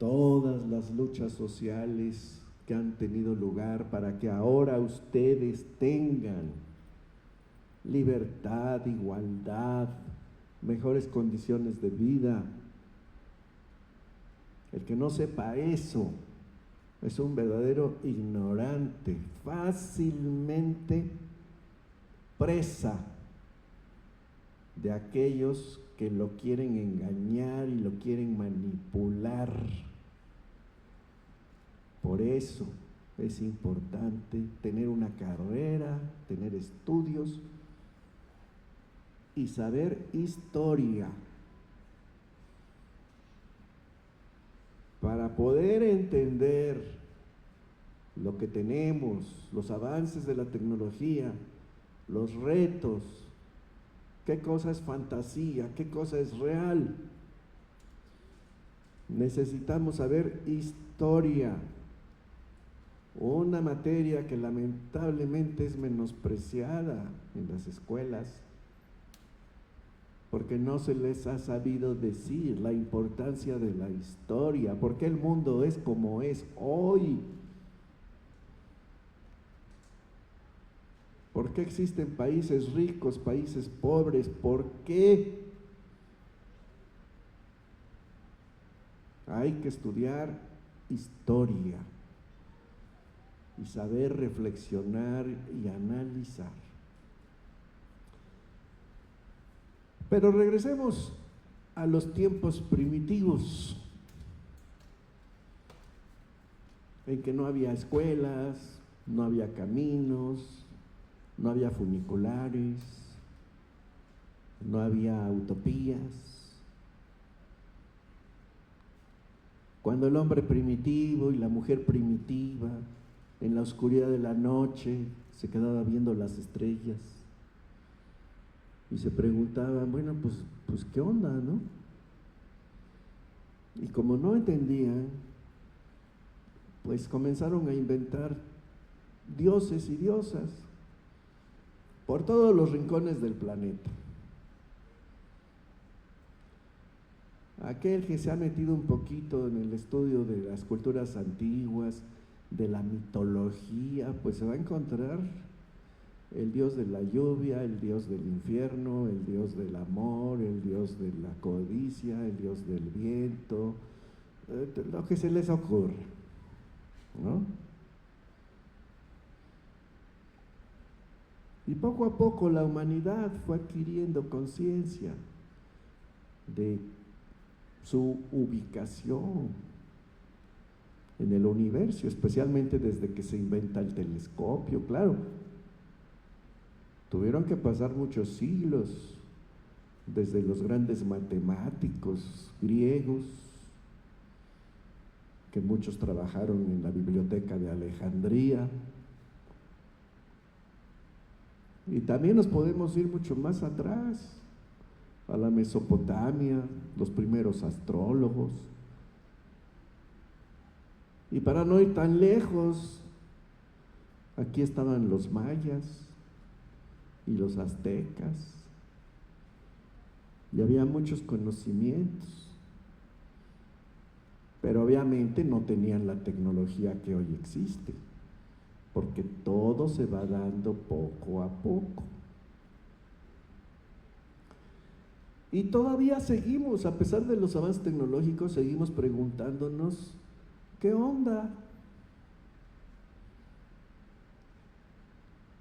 todas las luchas sociales que han tenido lugar para que ahora ustedes tengan libertad, igualdad, mejores condiciones de vida. El que no sepa eso es un verdadero ignorante, fácilmente presa de aquellos que lo quieren engañar y lo quieren manipular. Por eso es importante tener una carrera, tener estudios y saber historia para poder entender lo que tenemos, los avances de la tecnología, los retos, qué cosa es fantasía, qué cosa es real. Necesitamos saber historia, una materia que lamentablemente es menospreciada en las escuelas, porque no se les ha sabido decir la importancia de la historia, porque el mundo es como es hoy. ¿Por qué existen países ricos, países pobres? ¿Por qué? Hay que estudiar historia y saber reflexionar y analizar. Pero regresemos a los tiempos primitivos, en que no había escuelas, no había caminos, no había funiculares, no había utopías. Cuando el hombre primitivo y la mujer primitiva, en la oscuridad de la noche, se quedaba viendo las estrellas y se preguntaban, bueno, pues ¿qué onda, no? Y como no entendían, pues comenzaron a inventar dioses y diosas por todos los rincones del planeta. Aquel que se ha metido un poquito en el estudio de las culturas antiguas, de la mitología, pues se va a encontrar el dios de la lluvia, el dios del infierno, el dios del amor, el dios de la codicia, el dios del viento, lo que se les ocurre, ¿no? Y poco a poco la humanidad fue adquiriendo conciencia de su ubicación en el universo, especialmente desde que se inventa el telescopio. Claro, tuvieron que pasar muchos siglos, desde los grandes matemáticos griegos, que muchos trabajaron en la biblioteca de Alejandría, y también nos podemos ir mucho más atrás, a la Mesopotamia, los primeros astrólogos. Y para no ir tan lejos, aquí estaban los mayas y los aztecas, y había muchos conocimientos, pero obviamente no tenían la tecnología que hoy existe, porque todo se va dando poco a poco. Y todavía seguimos, a pesar de los avances tecnológicos, seguimos preguntándonos, ¿qué onda?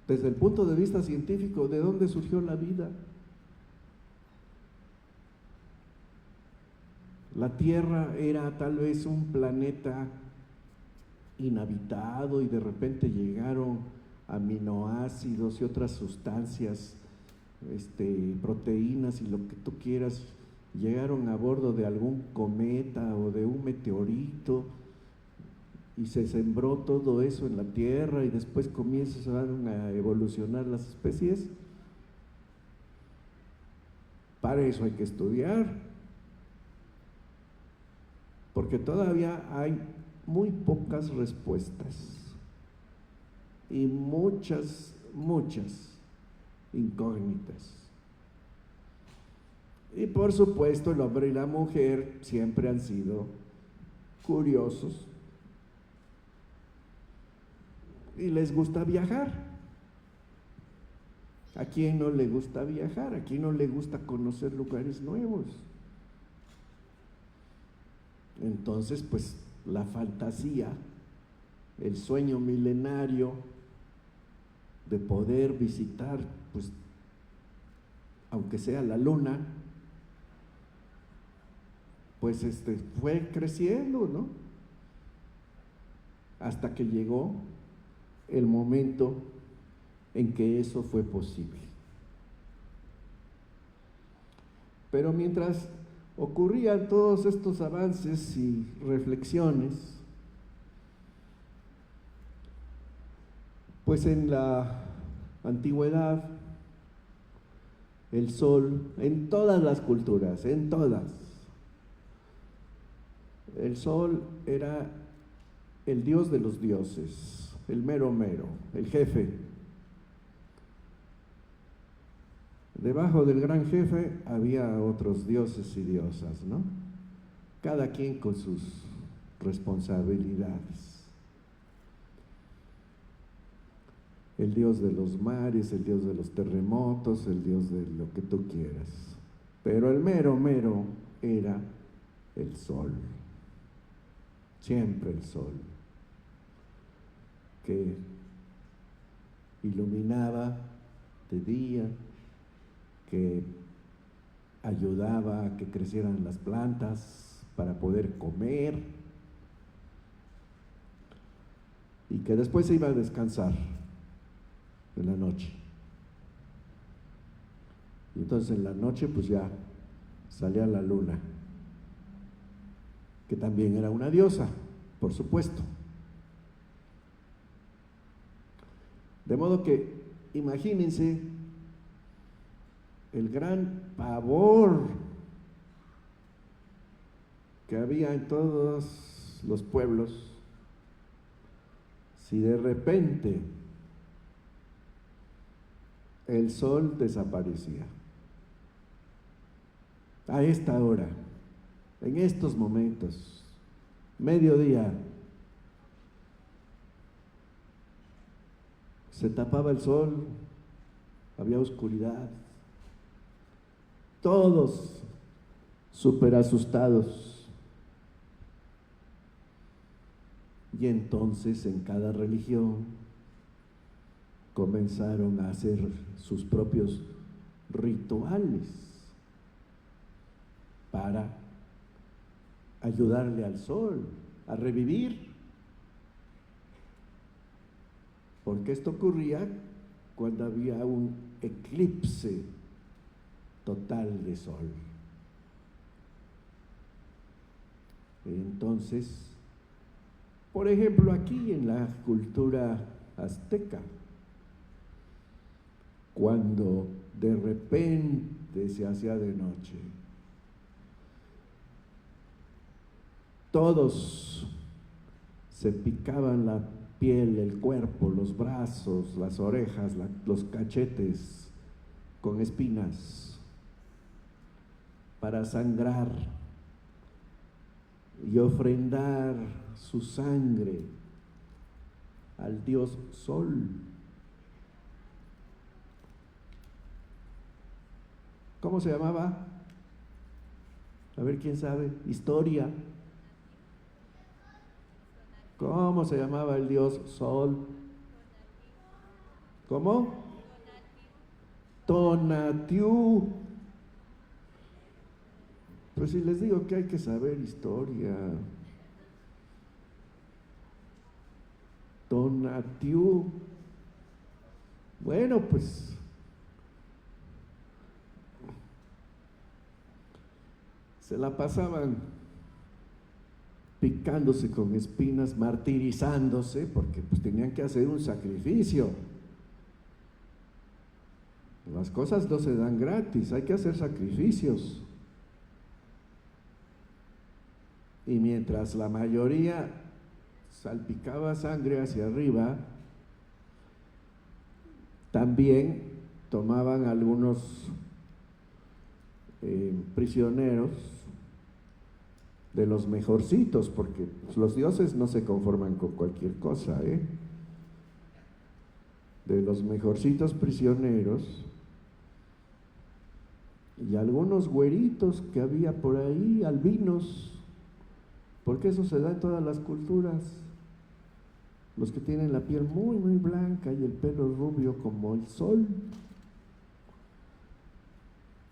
Desde el punto de vista científico, ¿de dónde surgió la vida? La Tierra era tal vez un planeta inhabitado y de repente llegaron aminoácidos y otras sustancias, proteínas y lo que tú quieras, llegaron a bordo de algún cometa o de un meteorito y se sembró todo eso en la Tierra y después comienzan a evolucionar las especies. Para eso hay que estudiar, porque todavía hay muy pocas respuestas y muchas incógnitas. Y por supuesto el hombre y la mujer siempre han sido curiosos y les gusta viajar. ¿A quién no le gusta viajar? ¿A quién no le gusta conocer lugares nuevos? Entonces, pues la fantasía, el sueño milenario de poder visitar, pues, aunque sea la luna, pues fue creciendo, ¿no? Hasta que llegó el momento en que eso fue posible. Pero mientras ocurrían todos estos avances y reflexiones, pues en la antigüedad, el sol, en todas las culturas, en todas, el sol era el dios de los dioses, el mero mero, el jefe. Debajo del gran jefe había otros dioses y diosas, ¿no? Cada quien con sus responsabilidades. El dios de los mares, el dios de los terremotos, el dios de lo que tú quieras. Pero el mero mero era el sol. Siempre el sol, que iluminaba de día, que ayudaba a que crecieran las plantas para poder comer, y que después se iba a descansar en la noche. Y entonces en la noche pues ya salía la luna, que también era una diosa, por supuesto. De modo que imagínense el gran pavor que había en todos los pueblos si de repente el sol desaparecía. A esta hora, en estos momentos, mediodía, se tapaba el sol, había oscuridad, todos súper asustados. Y entonces en cada religión comenzaron a hacer sus propios rituales para ayudarle al sol a revivir. Porque esto ocurría cuando había un eclipse total de sol. Entonces, por ejemplo, aquí en la cultura azteca, cuando de repente se hacía de noche, todos se picaban la piel, el cuerpo, los brazos, las orejas, los cachetes con espinas para sangrar y ofrendar su sangre al dios Sol. ¿Cómo se llamaba? A ver, ¿quién sabe? Historia. ¿Cómo se llamaba el dios Sol? ¿Cómo? Tonatiuh. Pues si les digo que hay que saber historia. Tonatiuh. Bueno, pues se la pasaban picándose con espinas, martirizándose, porque pues tenían que hacer un sacrificio. Las cosas no se dan gratis, hay que hacer sacrificios. Y mientras la mayoría salpicaba sangre hacia arriba, también tomaban algunos prisioneros de los mejorcitos, porque pues, los dioses no se conforman con cualquier cosa, de los mejorcitos prisioneros, y algunos güeritos que había por ahí, albinos, porque eso se da en todas las culturas, los que tienen la piel muy, muy blanca y el pelo rubio como el sol.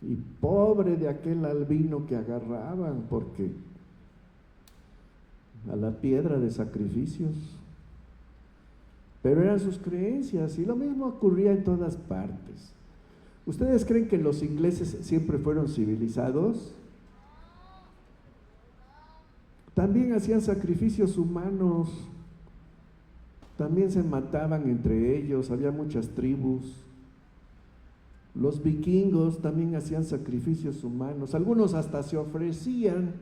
Y pobre de aquel albino que agarraban, porque a la piedra de sacrificios. Pero eran sus creencias, y lo mismo ocurría en todas partes. ¿Ustedes creen que los ingleses siempre fueron civilizados? También hacían sacrificios humanos, también se mataban entre ellos, había muchas tribus. Los vikingos también hacían sacrificios humanos, algunos hasta se ofrecían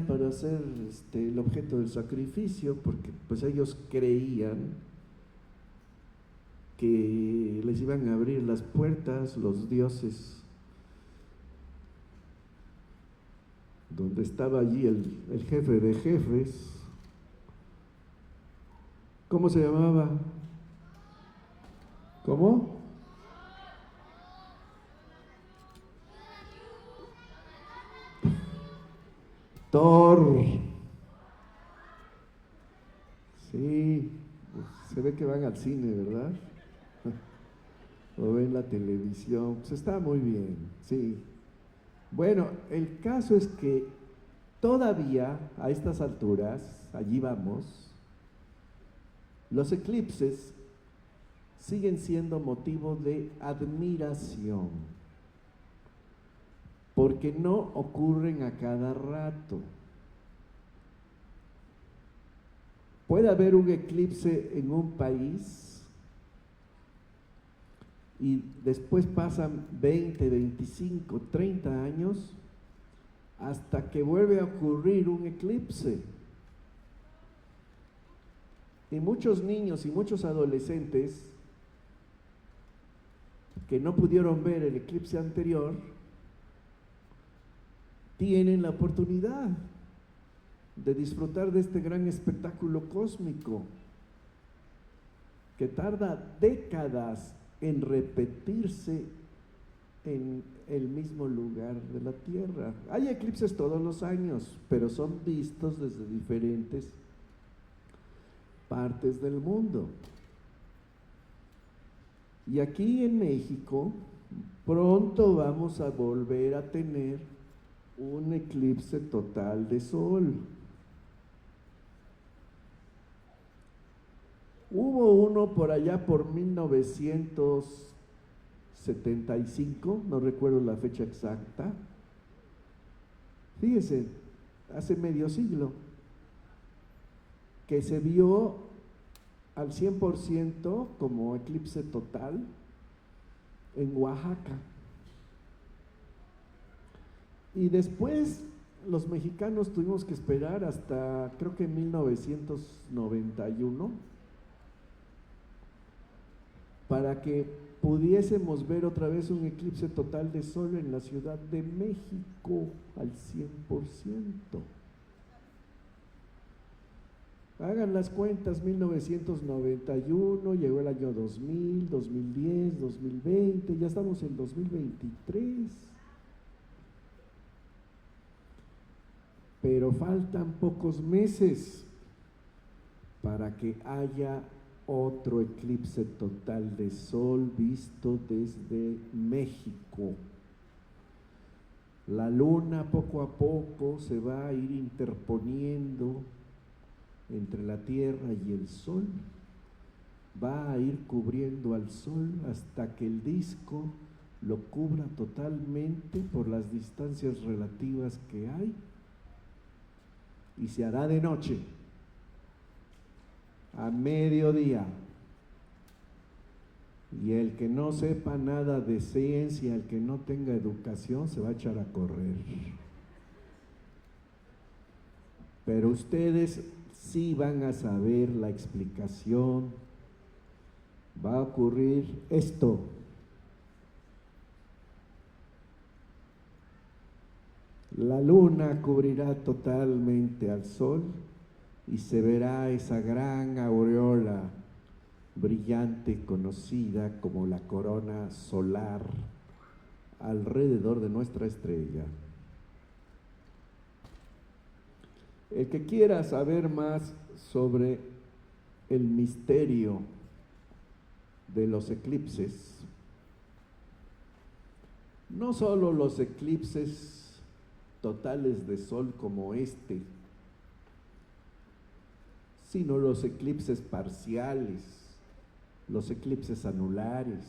para ser el objeto del sacrificio, porque pues ellos creían que les iban a abrir las puertas los dioses, donde estaba allí el jefe de jefes. ¿Cómo se llamaba? ¿Cómo? Thor. Sí, pues, se ve que van al cine, ¿verdad? O ven la televisión, pues está muy bien, sí. Bueno, el caso es que todavía a estas alturas, allí vamos, los eclipses siguen siendo motivo de admiración, porque no ocurren a cada rato. Puede haber un eclipse en un país y después pasan 20, 25, 30 años hasta que vuelve a ocurrir un eclipse. Y muchos niños y muchos adolescentes que no pudieron ver el eclipse anterior tienen la oportunidad de disfrutar de este gran espectáculo cósmico que tarda décadas en repetirse en el mismo lugar de la Tierra. Hay eclipses todos los años, pero son vistos desde diferentes partes del mundo. Y aquí en México pronto vamos a volver a tener un eclipse total de sol. Hubo uno por allá por 1975, no recuerdo la fecha exacta. Fíjese, hace medio siglo, que se vio al 100% como eclipse total en Oaxaca. Y después los mexicanos tuvimos que esperar hasta creo que 1991 para que pudiésemos ver otra vez un eclipse total de sol en la Ciudad de México al 100%. Hagan las cuentas, 1991, llegó el año 2000, 2010, 2020, ya estamos en 2023. Pero faltan pocos meses para que haya otro eclipse total de sol visto desde México. La luna poco a poco se va a ir interponiendo entre la Tierra y el Sol, va a ir cubriendo al Sol hasta que el disco lo cubra totalmente por las distancias relativas que hay, y se hará de noche, a mediodía. Y el que no sepa nada de ciencia, el que no tenga educación, se va a echar a correr. Pero ustedes sí van a saber la explicación. Va a ocurrir esto. la luna cubrirá totalmente al sol y se verá esa gran aureola brillante conocida como la corona solar alrededor de nuestra estrella. El que quiera saber más sobre el misterio de los eclipses, no solo los eclipses totales de sol como este, sino los eclipses parciales, los eclipses anulares,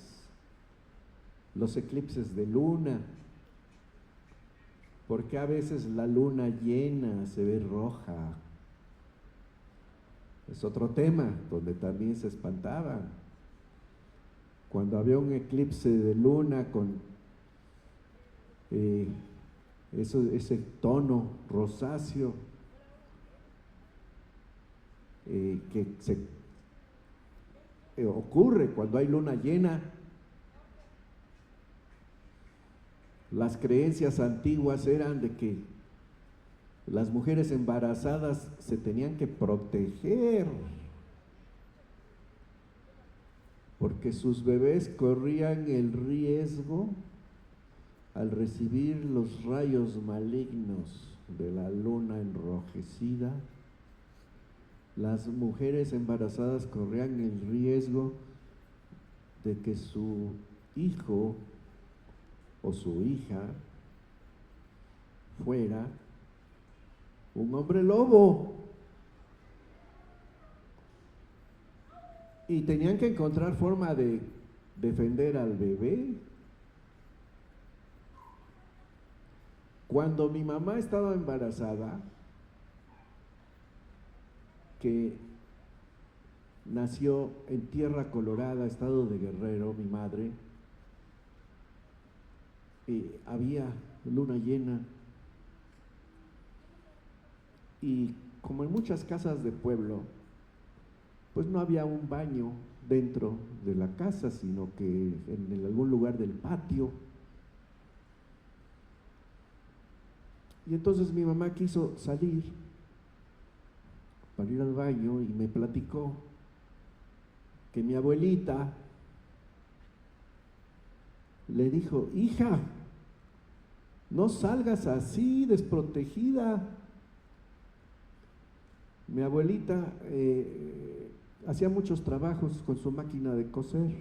los eclipses de luna, porque a veces la luna llena se ve roja. Es otro tema donde también se espantaban. Cuando había un eclipse de luna con ese tono rosáceo que se ocurre cuando hay luna llena, las creencias antiguas eran de que las mujeres embarazadas se tenían que proteger porque sus bebés corrían el riesgo al recibir los rayos malignos de la luna enrojecida. Las mujeres embarazadas corrían el riesgo de que su hijo o su hija fuera un hombre lobo. Y tenían que encontrar forma de defender al bebé. Cuando mi mamá estaba embarazada, que nació en Tierra Colorada, estado de Guerrero, mi madre, había luna llena, y como en muchas casas de pueblo, pues no había un baño dentro de la casa, sino que en algún lugar del patio. Y entonces mi mamá quiso salir para ir al baño y me platicó que mi abuelita le dijo: hija, no salgas así desprotegida. Mi abuelita hacía muchos trabajos con su máquina de coser,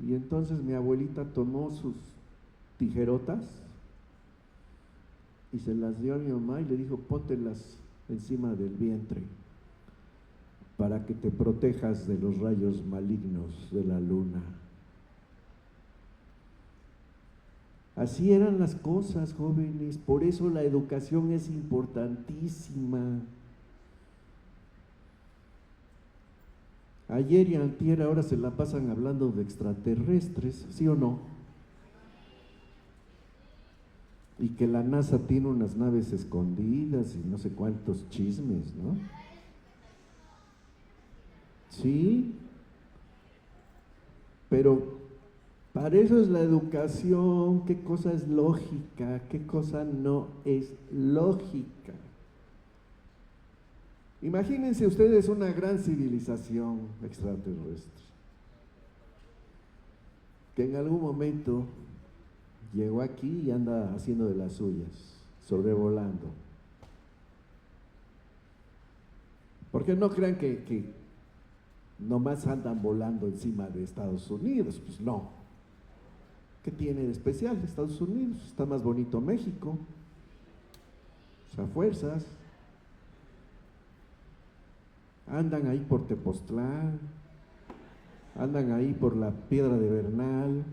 y entonces mi abuelita tomó sus tijerotas y se las dio a mi mamá y le dijo: póntelas encima del vientre para que te protejas de los rayos malignos de la luna. Así eran las cosas, jóvenes, por eso la educación es importantísima. Ayer y antier ahora se la pasan hablando de extraterrestres, ¿sí o no? Y que la NASA tiene unas naves escondidas y no sé cuántos chismes, ¿no? Sí, pero para eso es la educación. ¿Qué cosa es lógica? ¿Qué cosa no es lógica? Imagínense ustedes una gran civilización extraterrestre que en algún momento llegó aquí y anda haciendo de las suyas, sobrevolando. Porque no crean que nomás andan volando encima de Estados Unidos, pues no. ¿Qué tiene de especial Estados Unidos? Está más bonito México, o sea, fuerzas. Andan ahí por Tepoztlán, andan ahí por la Piedra de Bernal,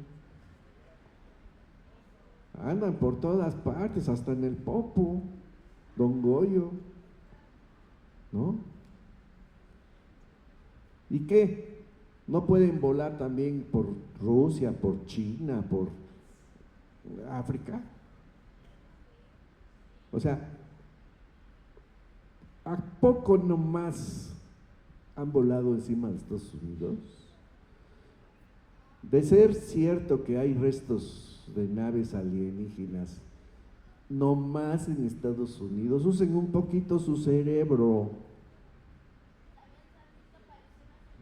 andan por todas partes, hasta en el Popo, Don Goyo, ¿no? ¿Y qué? ¿No pueden volar también por Rusia, por China, por África? O sea, ¿a poco nomás han volado encima de Estados Unidos? De ser cierto que hay restos de naves alienígenas no más en Estados Unidos. Usen un poquito su cerebro,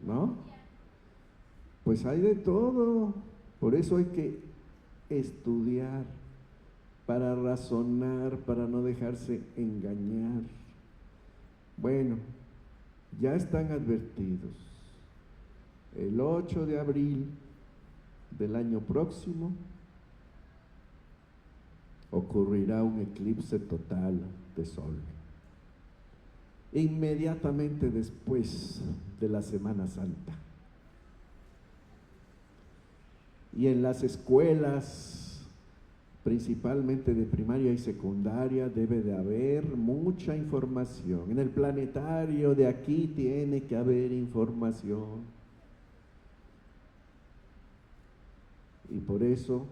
¿no? Pues hay de todo. Por eso hay que estudiar, para razonar, para no dejarse engañar. Bueno, ya están advertidos. El 8 de abril del año próximo ocurrirá un eclipse total de sol. Inmediatamente después de la Semana Santa. Y en las escuelas, principalmente de primaria y secundaria, debe de haber mucha información. En el planetario de aquí tiene que haber información. Y por eso,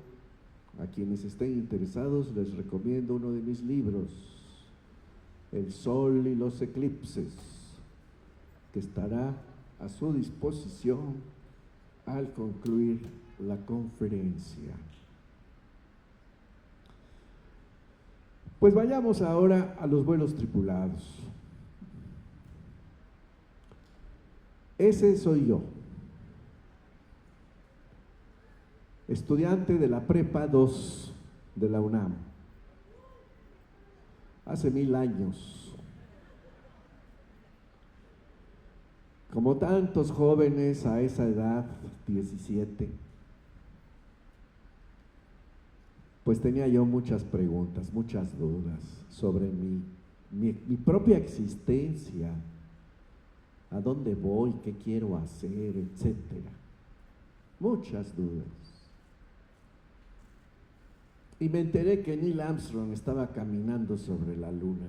a quienes estén interesados, les recomiendo uno de mis libros, El Sol y los Eclipses, que estará a su disposición al concluir la conferencia. Pues vayamos ahora a los vuelos tripulados. Ese soy yo, estudiante de la Prepa 2 de la UNAM, hace 1000 años. Como tantos jóvenes a esa edad, 17, pues tenía yo muchas preguntas, muchas dudas sobre mi propia existencia, a dónde voy, qué quiero hacer, etcétera. Muchas dudas. Y me enteré que Neil Armstrong estaba caminando sobre la luna.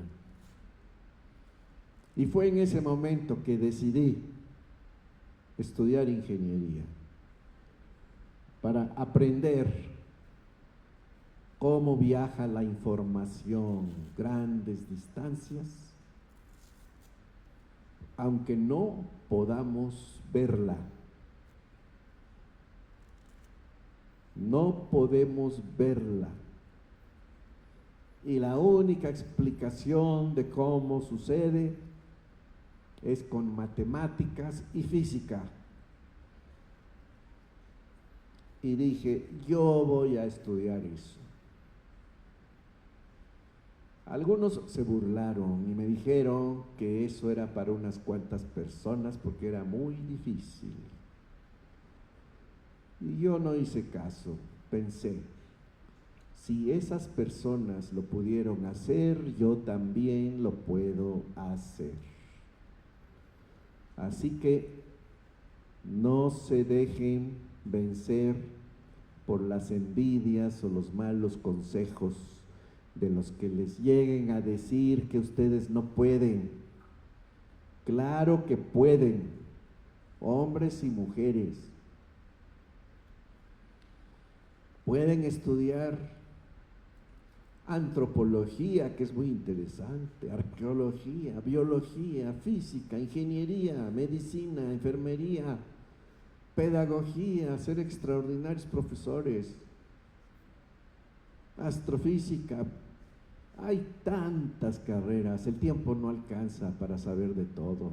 Y fue en ese momento que decidí estudiar ingeniería para aprender cómo viaja la información grandes distancias, aunque no podamos verla. No podemos verla. Y la única explicación de cómo sucede es con matemáticas y física. Y dije, yo voy a estudiar eso. Algunos se burlaron y me dijeron que eso era para unas cuantas personas porque era muy difícil. Y yo no hice caso, pensé, si esas personas lo pudieron hacer, yo también lo puedo hacer. Así que no se dejen vencer por las envidias o los malos consejos de los que les lleguen a decir que ustedes no pueden. Claro que pueden, hombres y mujeres. Pueden estudiar antropología, que es muy interesante, arqueología, biología, física, ingeniería, medicina, enfermería, pedagogía, ser extraordinarios profesores, astrofísica. Hay tantas carreras, el tiempo no alcanza para saber de todo.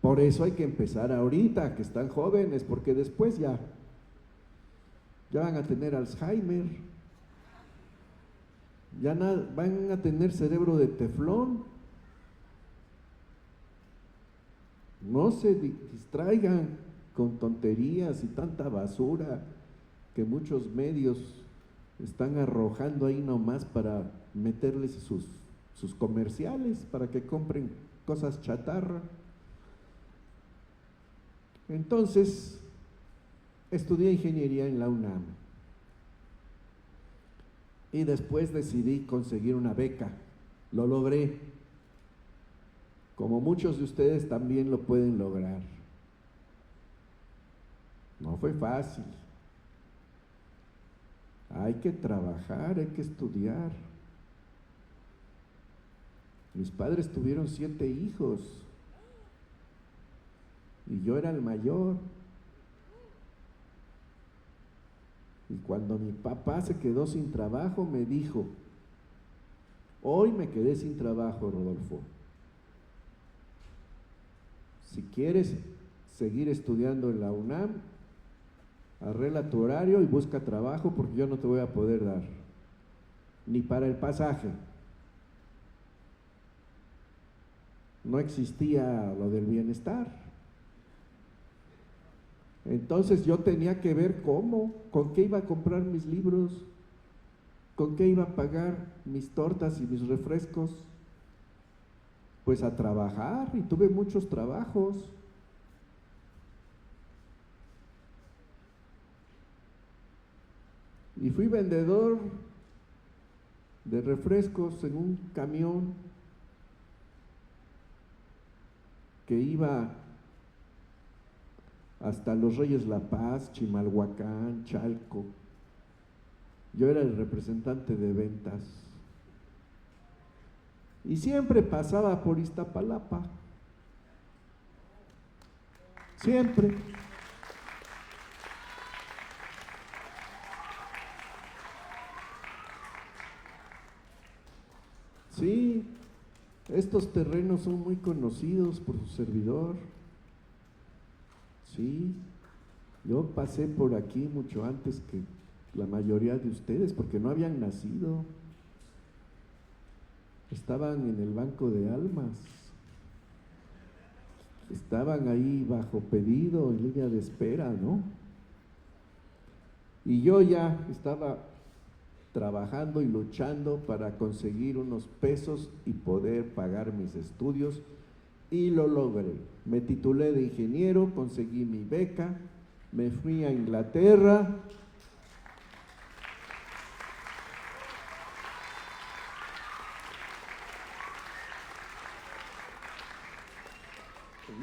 Por eso hay que empezar ahorita, que están jóvenes, porque después ya van a tener Alzheimer, ya van a tener cerebro de teflón. No se distraigan con tonterías y tanta basura que muchos medios están arrojando ahí nomás para meterles sus comerciales, para que compren cosas chatarra. Entonces, estudié ingeniería en la UNAM y después decidí conseguir una beca. Lo logré. Como muchos de ustedes también lo pueden lograr. No fue fácil. Hay que trabajar, hay que estudiar. Mis padres tuvieron 7 hijos y yo era el mayor. Y cuando mi papá se quedó sin trabajo, me dijo, hoy me quedé sin trabajo, Rodolfo. Si quieres seguir estudiando en la UNAM, arregla tu horario y busca trabajo porque yo no te voy a poder dar, ni para el pasaje. No existía lo del bienestar. Entonces yo tenía que ver cómo, con qué iba a comprar mis libros, con qué iba a pagar mis tortas y mis refrescos. Pues a trabajar, y tuve muchos trabajos. Y fui vendedor de refrescos en un camión que iba hasta Los Reyes La Paz, Chimalhuacán, Chalco. Yo era el representante de ventas. Y siempre pasaba por Iztapalapa. Siempre. Sí, estos terrenos son muy conocidos por su servidor. Sí, yo pasé por aquí mucho antes que la mayoría de ustedes, porque no habían nacido. Estaban en el banco de almas. Estaban ahí bajo pedido, en línea de espera, ¿no? Y yo ya estaba trabajando y luchando para conseguir unos pesos y poder pagar mis estudios, y lo logré. Me titulé de ingeniero, conseguí mi beca, me fui a Inglaterra.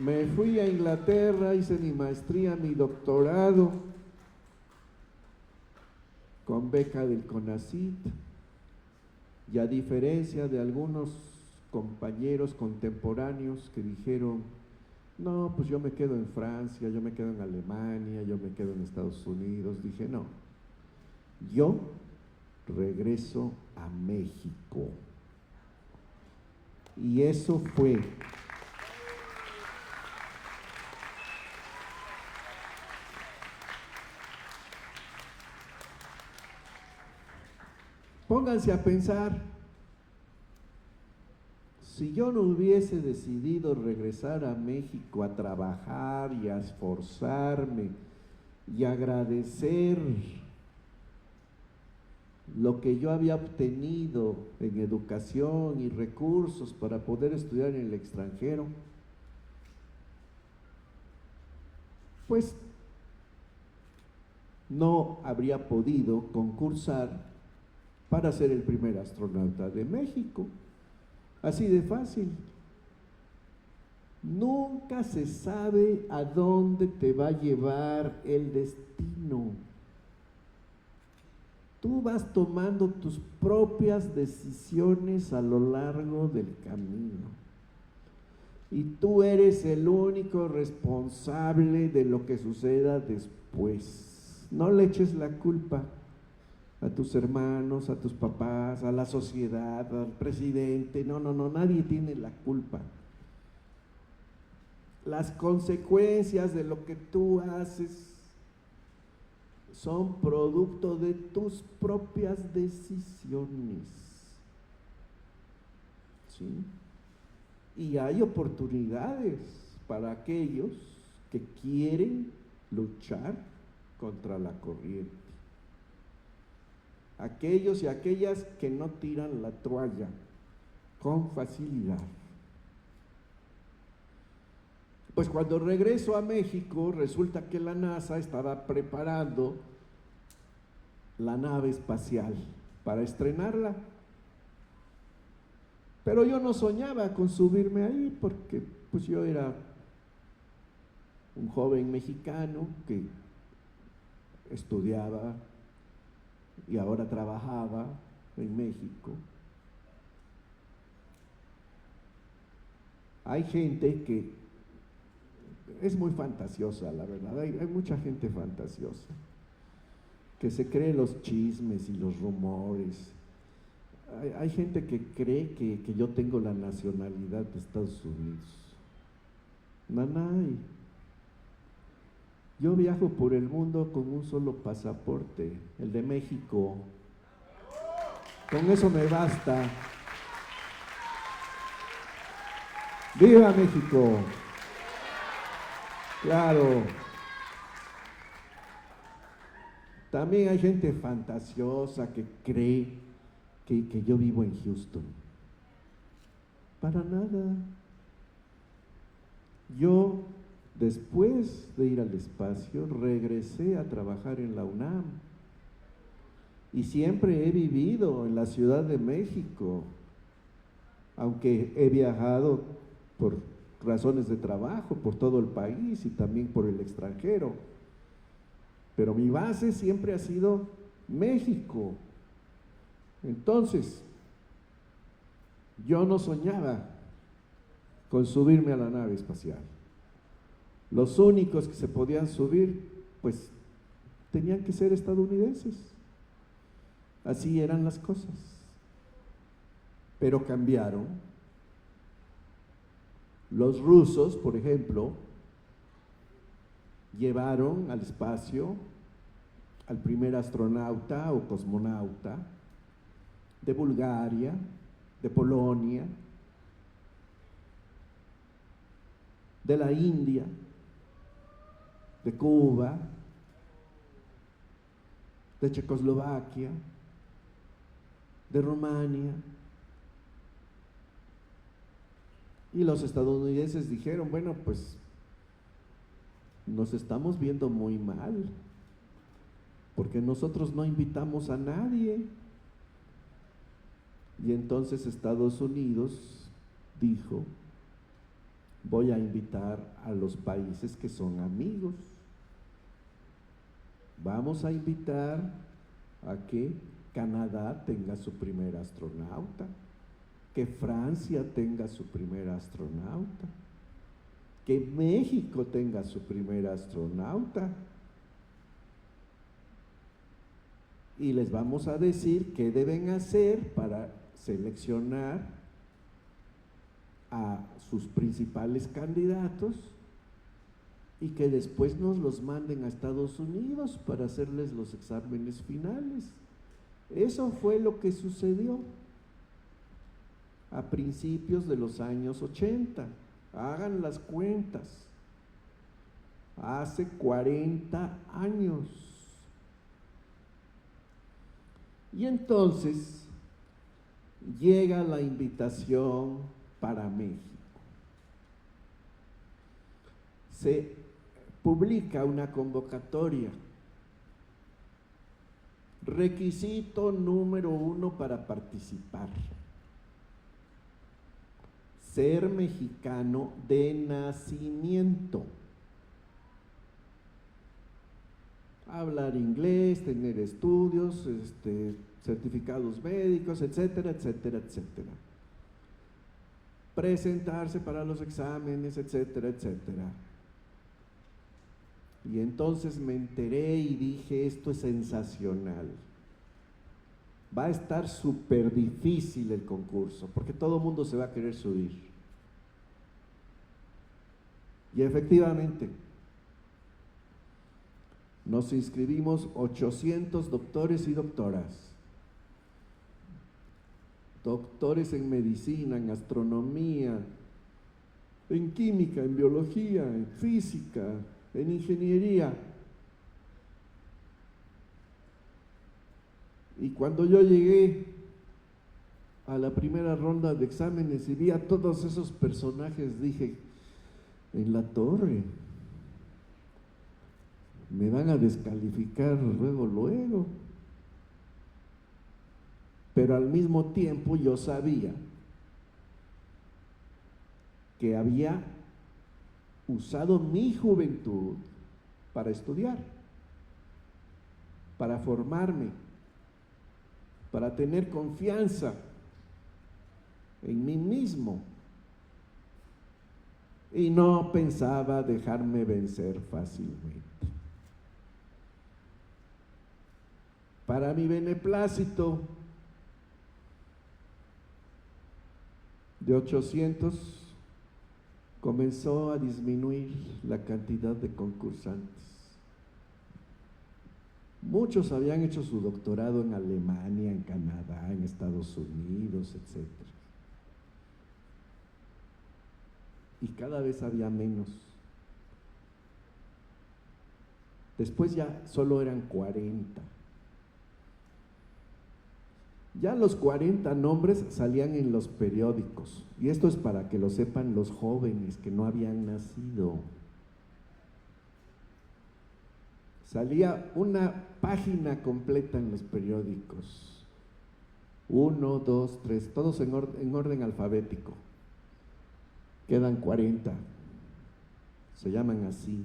Me fui a Inglaterra, hice mi maestría, mi doctorado con beca del CONACYT, y a diferencia de algunos compañeros contemporáneos que dijeron, no, pues yo me quedo en Francia, yo me quedo en Alemania, yo me quedo en Estados Unidos, dije, no, yo regreso a México. Y eso fue pónganse a pensar, si yo no hubiese decidido regresar a México a trabajar y a esforzarme y agradecer lo que yo había obtenido en educación y recursos para poder estudiar en el extranjero, pues no habría podido concursar para ser el primer astronauta de México. Así de fácil. Nunca se sabe a dónde te va a llevar el destino. Tú vas tomando tus propias decisiones a lo largo del camino. Y tú eres el único responsable de lo que suceda después. No le eches la culpa a tus hermanos, a tus papás, a la sociedad, al presidente. No, nadie tiene la culpa. Las consecuencias de lo que tú haces son producto de tus propias decisiones. ¿Sí? Y hay oportunidades para aquellos que quieren luchar contra la corriente. Aquellos y aquellas que no tiran la toalla con facilidad. Pues cuando regreso a México, resulta que la NASA estaba preparando la nave espacial para estrenarla. Pero yo no soñaba con subirme ahí porque pues yo era un joven mexicano que estudiaba y ahora trabajaba en México. Hay gente que es muy fantasiosa, la verdad, hay mucha gente fantasiosa. que se cree los chismes y los rumores. Hay gente que cree que yo tengo la nacionalidad de Estados Unidos. Nanay. Yo viajo por el mundo con un solo pasaporte, el de México. Con eso me basta. ¡Viva México! Claro. También hay gente fantasiosa que cree que yo vivo en Houston. Para nada. Yo, después de ir al espacio, regresé a trabajar en la UNAM. Y siempre he vivido en la Ciudad de México, aunque he viajado por razones de trabajo, por todo el país y también por el extranjero. Pero mi base siempre ha sido México. Entonces, yo no soñaba con subirme a la nave espacial. Los únicos que se podían subir, pues, tenían que ser estadounidenses. Así eran las cosas. Pero cambiaron. Los rusos, por ejemplo, llevaron al espacio al primer astronauta o cosmonauta de Bulgaria, de Polonia, de la India, de Cuba, de Checoslovaquia, de Rumania. Y los estadounidenses dijeron, bueno, pues nos estamos viendo muy mal, porque nosotros no invitamos a nadie. Y entonces Estados Unidos dijo, voy a invitar a los países que son amigos. Vamos a invitar a que Canadá tenga su primer astronauta, que Francia tenga su primer astronauta, que México tenga su primer astronauta. Y les vamos a decir qué deben hacer para seleccionar a sus principales candidatos y que después nos los manden a Estados Unidos para hacerles los exámenes finales. Eso fue lo que sucedió a principios de los años 80. Hagan las cuentas. Hace 40 años. Y entonces llega la invitación para México. Se publica una convocatoria. Requisito número 1 para participar: ser mexicano de nacimiento. Hablar inglés, tener estudios, certificados médicos, etcétera, etcétera, etcétera. Presentarse para los exámenes, etcétera, etcétera. Y entonces me enteré y dije, esto es sensacional. Va a estar súper difícil el concurso, porque todo el mundo se va a querer subir. Y efectivamente, nos inscribimos 800 doctores y doctoras. Doctores en medicina, en astronomía, en química, en biología, en física, en ingeniería. Y cuando yo llegué a la primera ronda de exámenes y vi a todos esos personajes, dije, en la torre, me van a descalificar luego. Pero al mismo tiempo yo sabía que había usado mi juventud para estudiar, para formarme, para tener confianza en mí mismo. Y no pensaba dejarme vencer fácilmente. Para mi beneplácito, de 800 comenzó a disminuir la cantidad de concursantes. Muchos habían hecho su doctorado en Alemania, en Canadá, en Estados Unidos, etc. Y cada vez había menos. Después ya solo eran 40. Ya los 40 nombres salían en los periódicos. Y esto es para que lo sepan los jóvenes que no habían nacido. Salía una página completa en los periódicos. 1, 2, 3, todos en orden alfabético. Quedan 40. Se llaman así.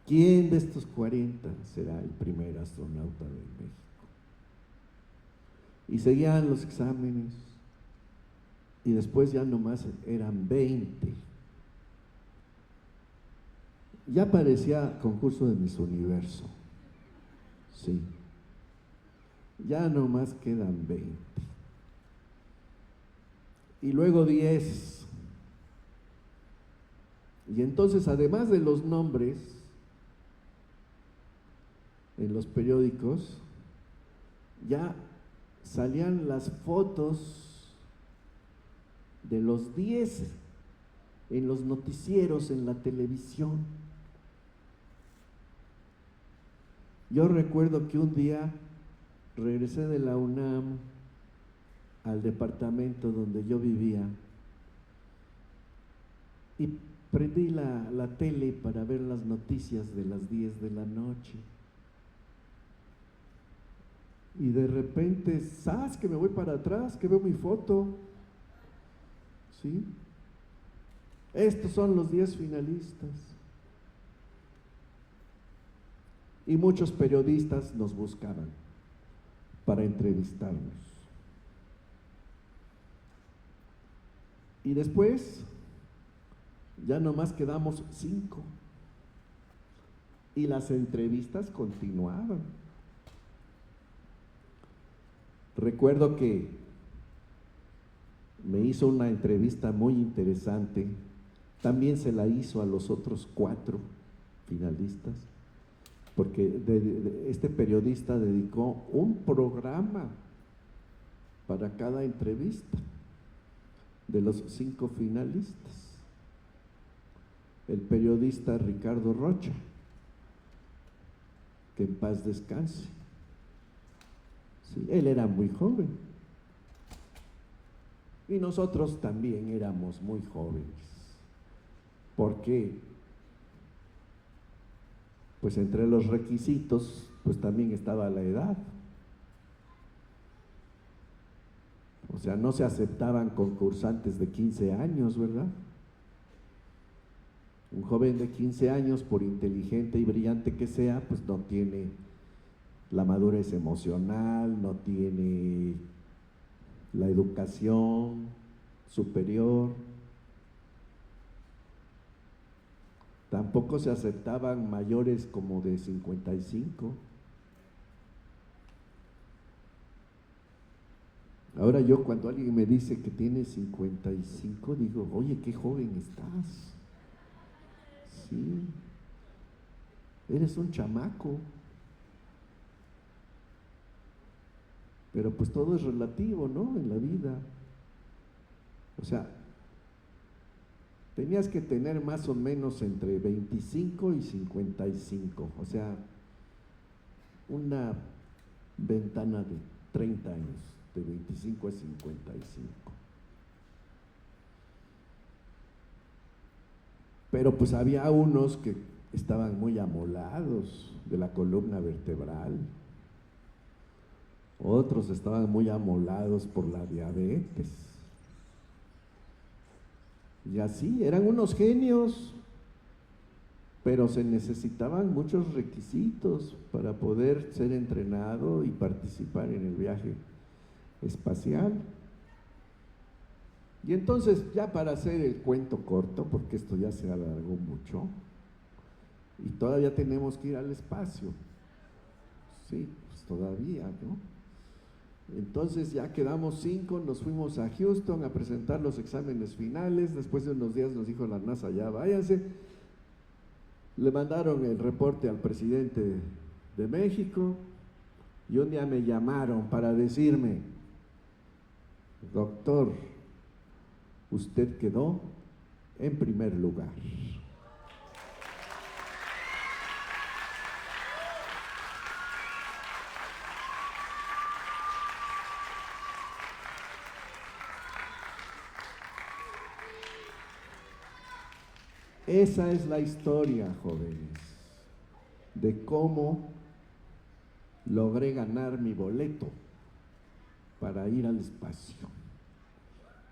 ¿Quién de estos 40 será el primer astronauta de México? Y seguían los exámenes. Y después ya nomás eran 20. Ya parecía concurso de Miss Universo. Sí. Ya nomás quedan 20. Y luego 10. Y entonces, además de los nombres en los periódicos, ya salían las fotos de los 10 en los noticieros, en la televisión. Yo recuerdo que un día regresé de la UNAM al departamento donde yo vivía y prendí la tele para ver las noticias de las 10 de la noche. Y de repente, ¡zas!, que me voy para atrás, que veo mi foto. ¿Sí? Estos son los 10 finalistas. Y muchos periodistas nos buscaban para entrevistarnos. Y después, ya nomás quedamos 5. Y las entrevistas continuaban. Recuerdo que me hizo una entrevista muy interesante, también se la hizo a los otros 4 finalistas, porque este periodista dedicó un programa para cada entrevista de los 5 finalistas. El periodista Ricardo Rocha, que en paz descanse. Sí, él era muy joven. Y nosotros también éramos muy jóvenes. Porque, pues entre los requisitos, pues también estaba la edad. O sea, no se aceptaban concursantes de 15 años, ¿verdad? Un joven de 15 años, por inteligente y brillante que sea, pues no tiene la madurez emocional, no tiene la educación superior. Tampoco se aceptaban mayores como de 55. Ahora yo, cuando alguien me dice que tiene 55, digo, oye, qué joven estás. Sí, eres un chamaco. Pero pues todo es relativo, ¿no? En la vida. O sea, tenías que tener más o menos entre 25 y 55, o sea, una ventana de 30 años, de 25 a 55. Pero pues había unos que estaban muy amolados de la columna vertebral, otros estaban muy amolados por la diabetes. Y así, eran unos genios, pero se necesitaban muchos requisitos para poder ser entrenado y participar en el viaje espacial. Y entonces, ya para hacer el cuento corto, porque esto ya se alargó mucho, y todavía tenemos que ir al espacio. Sí, pues todavía, ¿no? Entonces ya quedamos 5, nos fuimos a Houston a presentar los exámenes finales. Después de unos días nos dijo la NASA, ya váyanse. Le mandaron el reporte al presidente de México y un día me llamaron para decirme, doctor, usted quedó en primer lugar. Esa es la historia, jóvenes, de cómo logré ganar mi boleto para ir al espacio.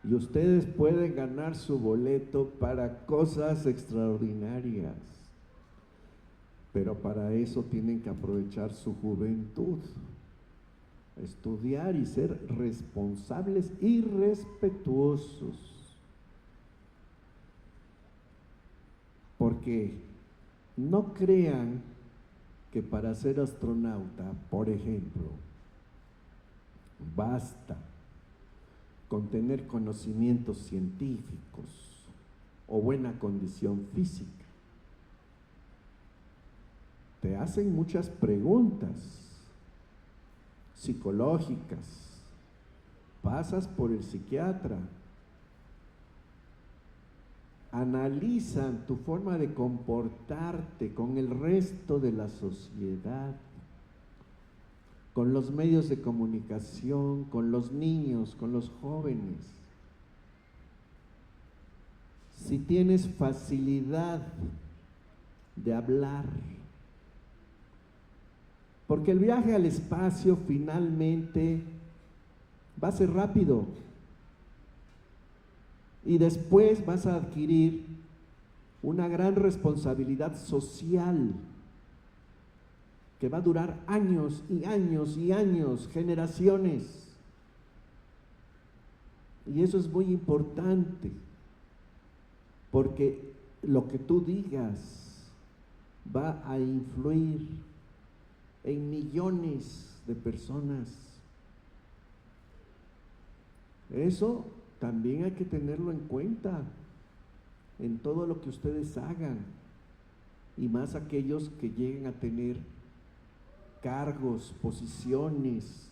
Y ustedes pueden ganar su boleto para cosas extraordinarias, pero para eso tienen que aprovechar su juventud, estudiar y ser responsables y respetuosos. Porque no crean que para ser astronauta, por ejemplo, basta con tener conocimientos científicos o buena condición física. Te hacen muchas preguntas psicológicas, pasas por el psiquiatra, analizan tu forma de comportarte con el resto de la sociedad, con los medios de comunicación, con los niños, con los jóvenes. Si tienes facilidad de hablar, porque el viaje al espacio finalmente va a ser rápido. Y después vas a adquirir una gran responsabilidad social que va a durar años y años y años, generaciones. Y eso es muy importante, porque lo que tú digas va a influir en millones de personas. Eso también hay que tenerlo en cuenta en todo lo que ustedes hagan, y más aquellos que lleguen a tener cargos, posiciones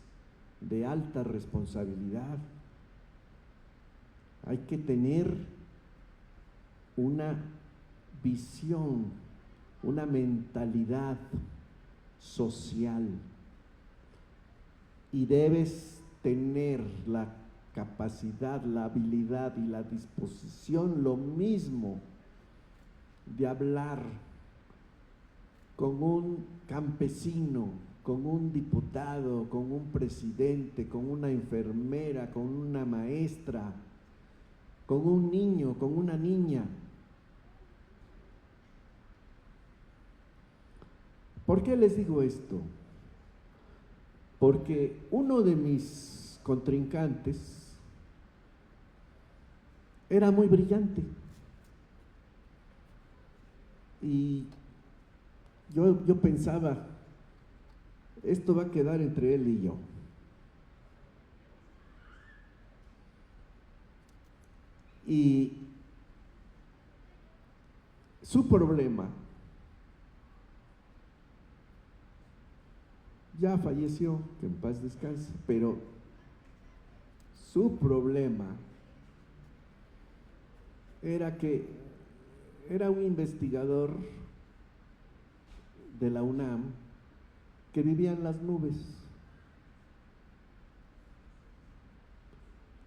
de alta responsabilidad. Hay que tener una visión, una mentalidad social, y debes tener la capacidad, la habilidad y la disposición, lo mismo, de hablar con un campesino, con un diputado, con un presidente, con una enfermera, con una maestra, con un niño, con una niña. ¿Por qué les digo esto? Porque uno de mis contrincantes era muy brillante, y yo pensaba, esto va a quedar entre él y yo. Y su problema, ya falleció, que en paz descanse, pero su problema era que era un investigador de la UNAM que vivía en las nubes,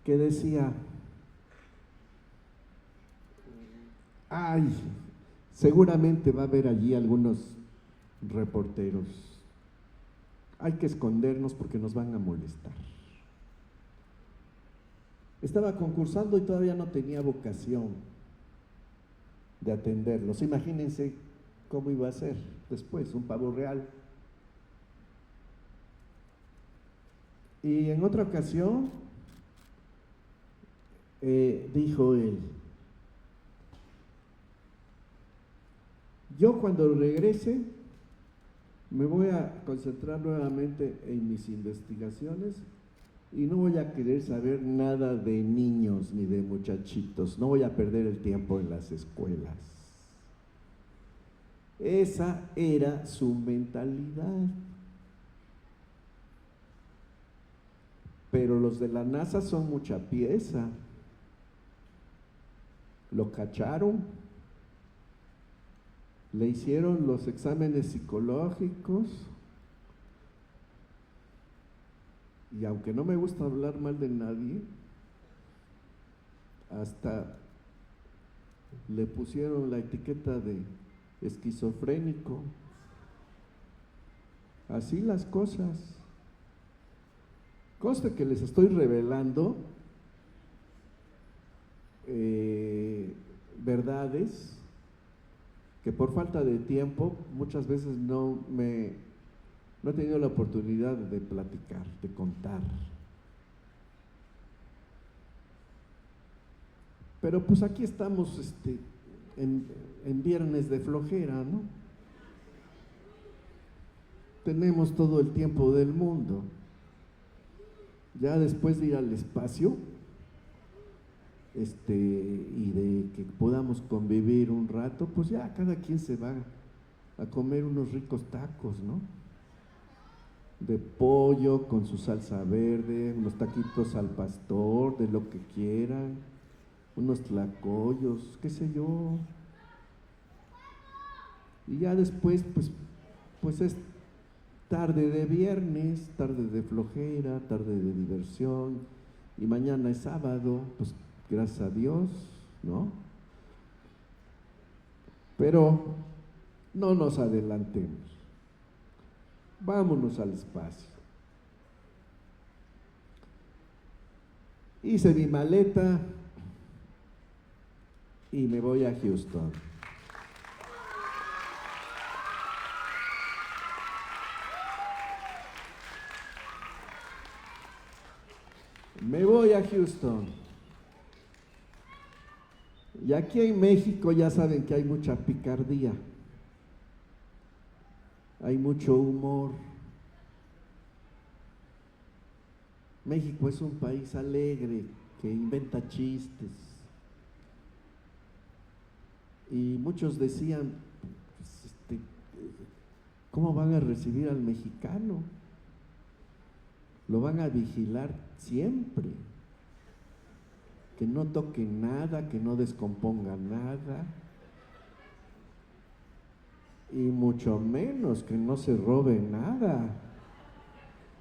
que decía, ay, seguramente va a haber allí algunos reporteros, hay que escondernos porque nos van a molestar. Estaba concursando y todavía no tenía vocación de atenderlos. Imagínense cómo iba a ser después, un pavo real. Y en otra ocasión dijo él, yo cuando regrese Me voy a concentrar nuevamente en mis investigaciones y no voy a querer saber nada de niños ni de muchachitos, no voy a perder el tiempo en las escuelas. Esa era su mentalidad. Pero los de la NASA son mucha pieza. Lo cacharon, le hicieron los exámenes psicológicos y aunque no me gusta hablar mal de nadie, hasta le pusieron la etiqueta de esquizofrénico. Así las cosas. Conste que les estoy revelando verdades que por falta de tiempo muchas veces no he tenido la oportunidad de platicar, de contar. Pero pues aquí estamos en viernes de flojera, ¿no? Tenemos todo el tiempo del mundo. Ya después de ir al espacio, y de que podamos convivir un rato, pues ya cada quien se va a comer unos ricos tacos, ¿no? De pollo con su salsa verde, unos taquitos al pastor, de lo que quieran, unos tlacoyos, qué sé yo. Y ya después, pues es tarde de viernes, tarde de flojera, tarde de diversión, y mañana es sábado, pues gracias a Dios, ¿no? Pero no nos adelantemos. Vámonos al espacio. Hice mi maleta y me voy a Houston. Me voy a Houston. Y aquí en México ya saben que hay mucha picardía, hay mucho humor. México es un país alegre que inventa chistes. Y muchos decían, pues, ¿cómo van a recibir al mexicano? Lo van a vigilar siempre. Que no toque nada, que no descomponga nada, y mucho menos que no se robe nada.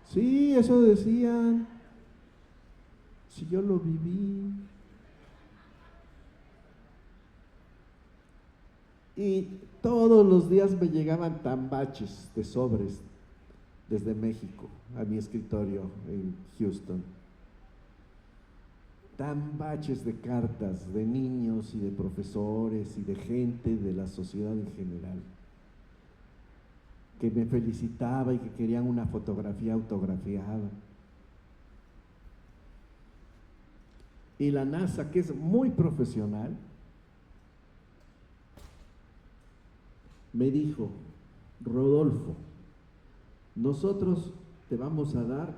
Sí, eso decían. Si yo lo viví. Y todos los días me llegaban tambaches de sobres desde México a mi escritorio en Houston. Tambaches de cartas de niños y de profesores y de gente de la sociedad en general, que me felicitaba y que querían una fotografía autografiada. Y la NASA, que es muy profesional, me dijo: Rodolfo, nosotros te vamos a dar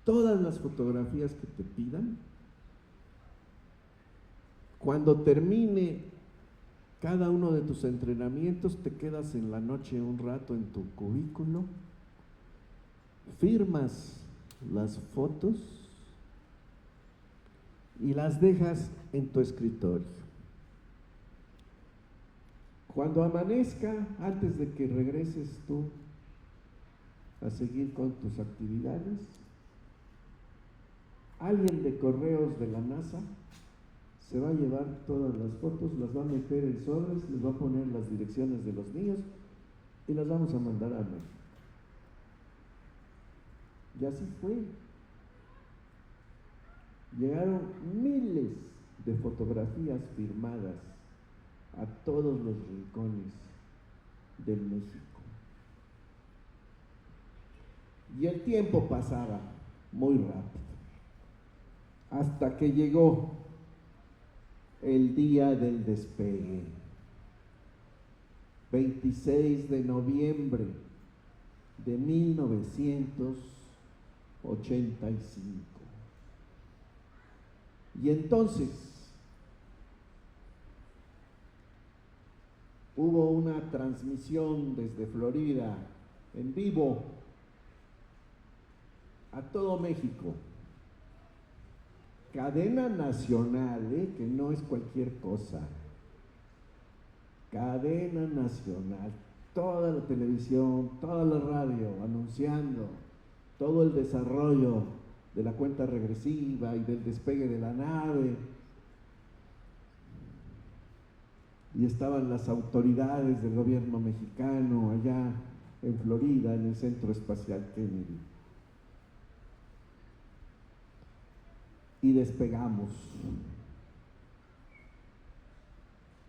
todas las fotografías que te pidan. Cuando termine cada uno de tus entrenamientos, te quedas en la noche un rato en tu cubículo, firmas las fotos y las dejas en tu escritorio. Cuando amanezca, antes de que regreses tú a seguir con tus actividades, alguien de correos de la NASA se va a llevar todas las fotos, las va a meter en sobres, les va a poner las direcciones de los niños y las vamos a mandar a México. Y así fue. Llegaron miles de fotografías firmadas a todos los rincones de México. Y el tiempo pasaba muy rápido, hasta que llegó el día del despegue, 26 de noviembre de 1985. Y entonces hubo una transmisión desde Florida en vivo a todo México. Cadena nacional, que no es cualquier cosa. Cadena nacional, toda la televisión, toda la radio anunciando todo el desarrollo de la cuenta regresiva y del despegue de la nave. Y estaban las autoridades del gobierno mexicano allá en Florida, en el Centro Espacial Kennedy. Y despegamos.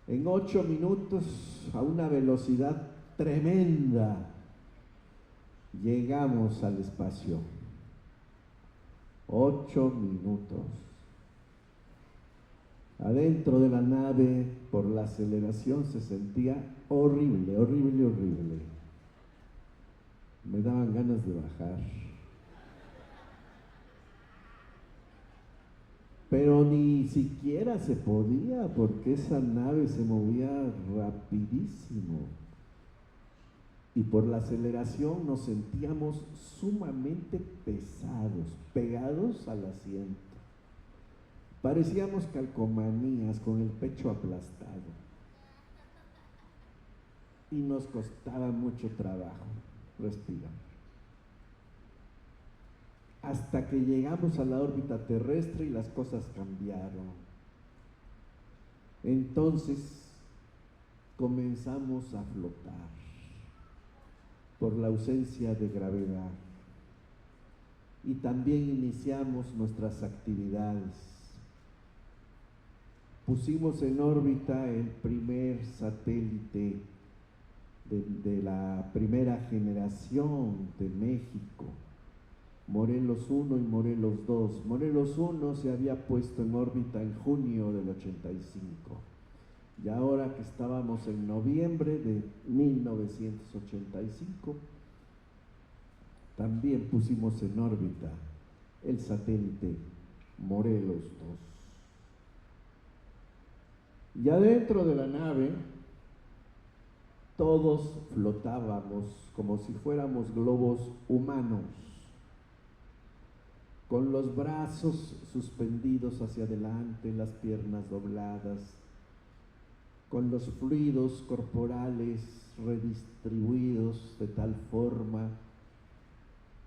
En 8 minutos, a una velocidad tremenda, llegamos al espacio. 8 minutos. Adentro de la nave, por la aceleración, se sentía horrible, horrible, horrible. Me daban ganas de bajar. Pero ni siquiera se podía, porque esa nave se movía rapidísimo. Y por la aceleración nos sentíamos sumamente pesados, pegados al asiento. Parecíamos calcomanías con el pecho aplastado. Y nos costaba mucho trabajo respirar. Hasta que llegamos a la órbita terrestre y las cosas cambiaron. Entonces comenzamos a flotar por la ausencia de gravedad y también iniciamos nuestras actividades. Pusimos en órbita el primer satélite de la primera generación de México, Morelos 1 y Morelos 2. Morelos 1 se había puesto en órbita en junio del 85. Y ahora que estábamos en noviembre de 1985, también pusimos en órbita el satélite Morelos 2. Y adentro de la nave, todos flotábamos como si fuéramos globos humanos, con los brazos suspendidos hacia adelante, las piernas dobladas, con los fluidos corporales redistribuidos de tal forma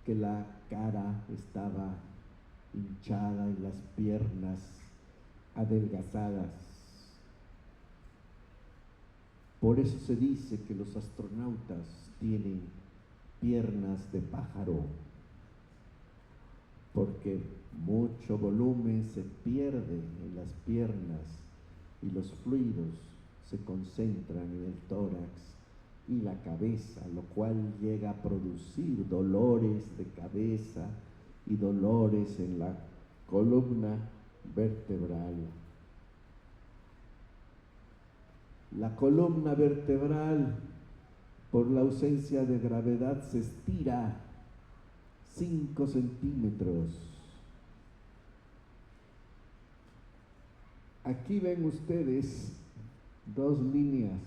que la cara estaba hinchada y las piernas adelgazadas. Por eso se dice que los astronautas tienen piernas de pájaro, porque mucho volumen se pierde en las piernas y los fluidos se concentran en el tórax y la cabeza, lo cual llega a producir dolores de cabeza y dolores en la columna vertebral. La columna vertebral, por la ausencia de gravedad, se estira 5 centímetros. Aquí ven ustedes 2 líneas.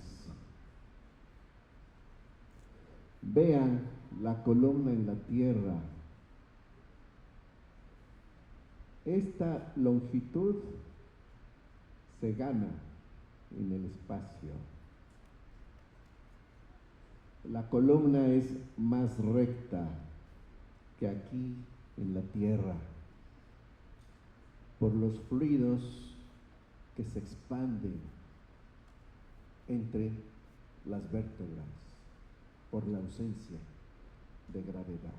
Vean la columna en la Tierra. Esta longitud se gana en el espacio. La columna es más recta que aquí en la Tierra, por los fluidos que se expanden entre las vértebras, por la ausencia de gravedad.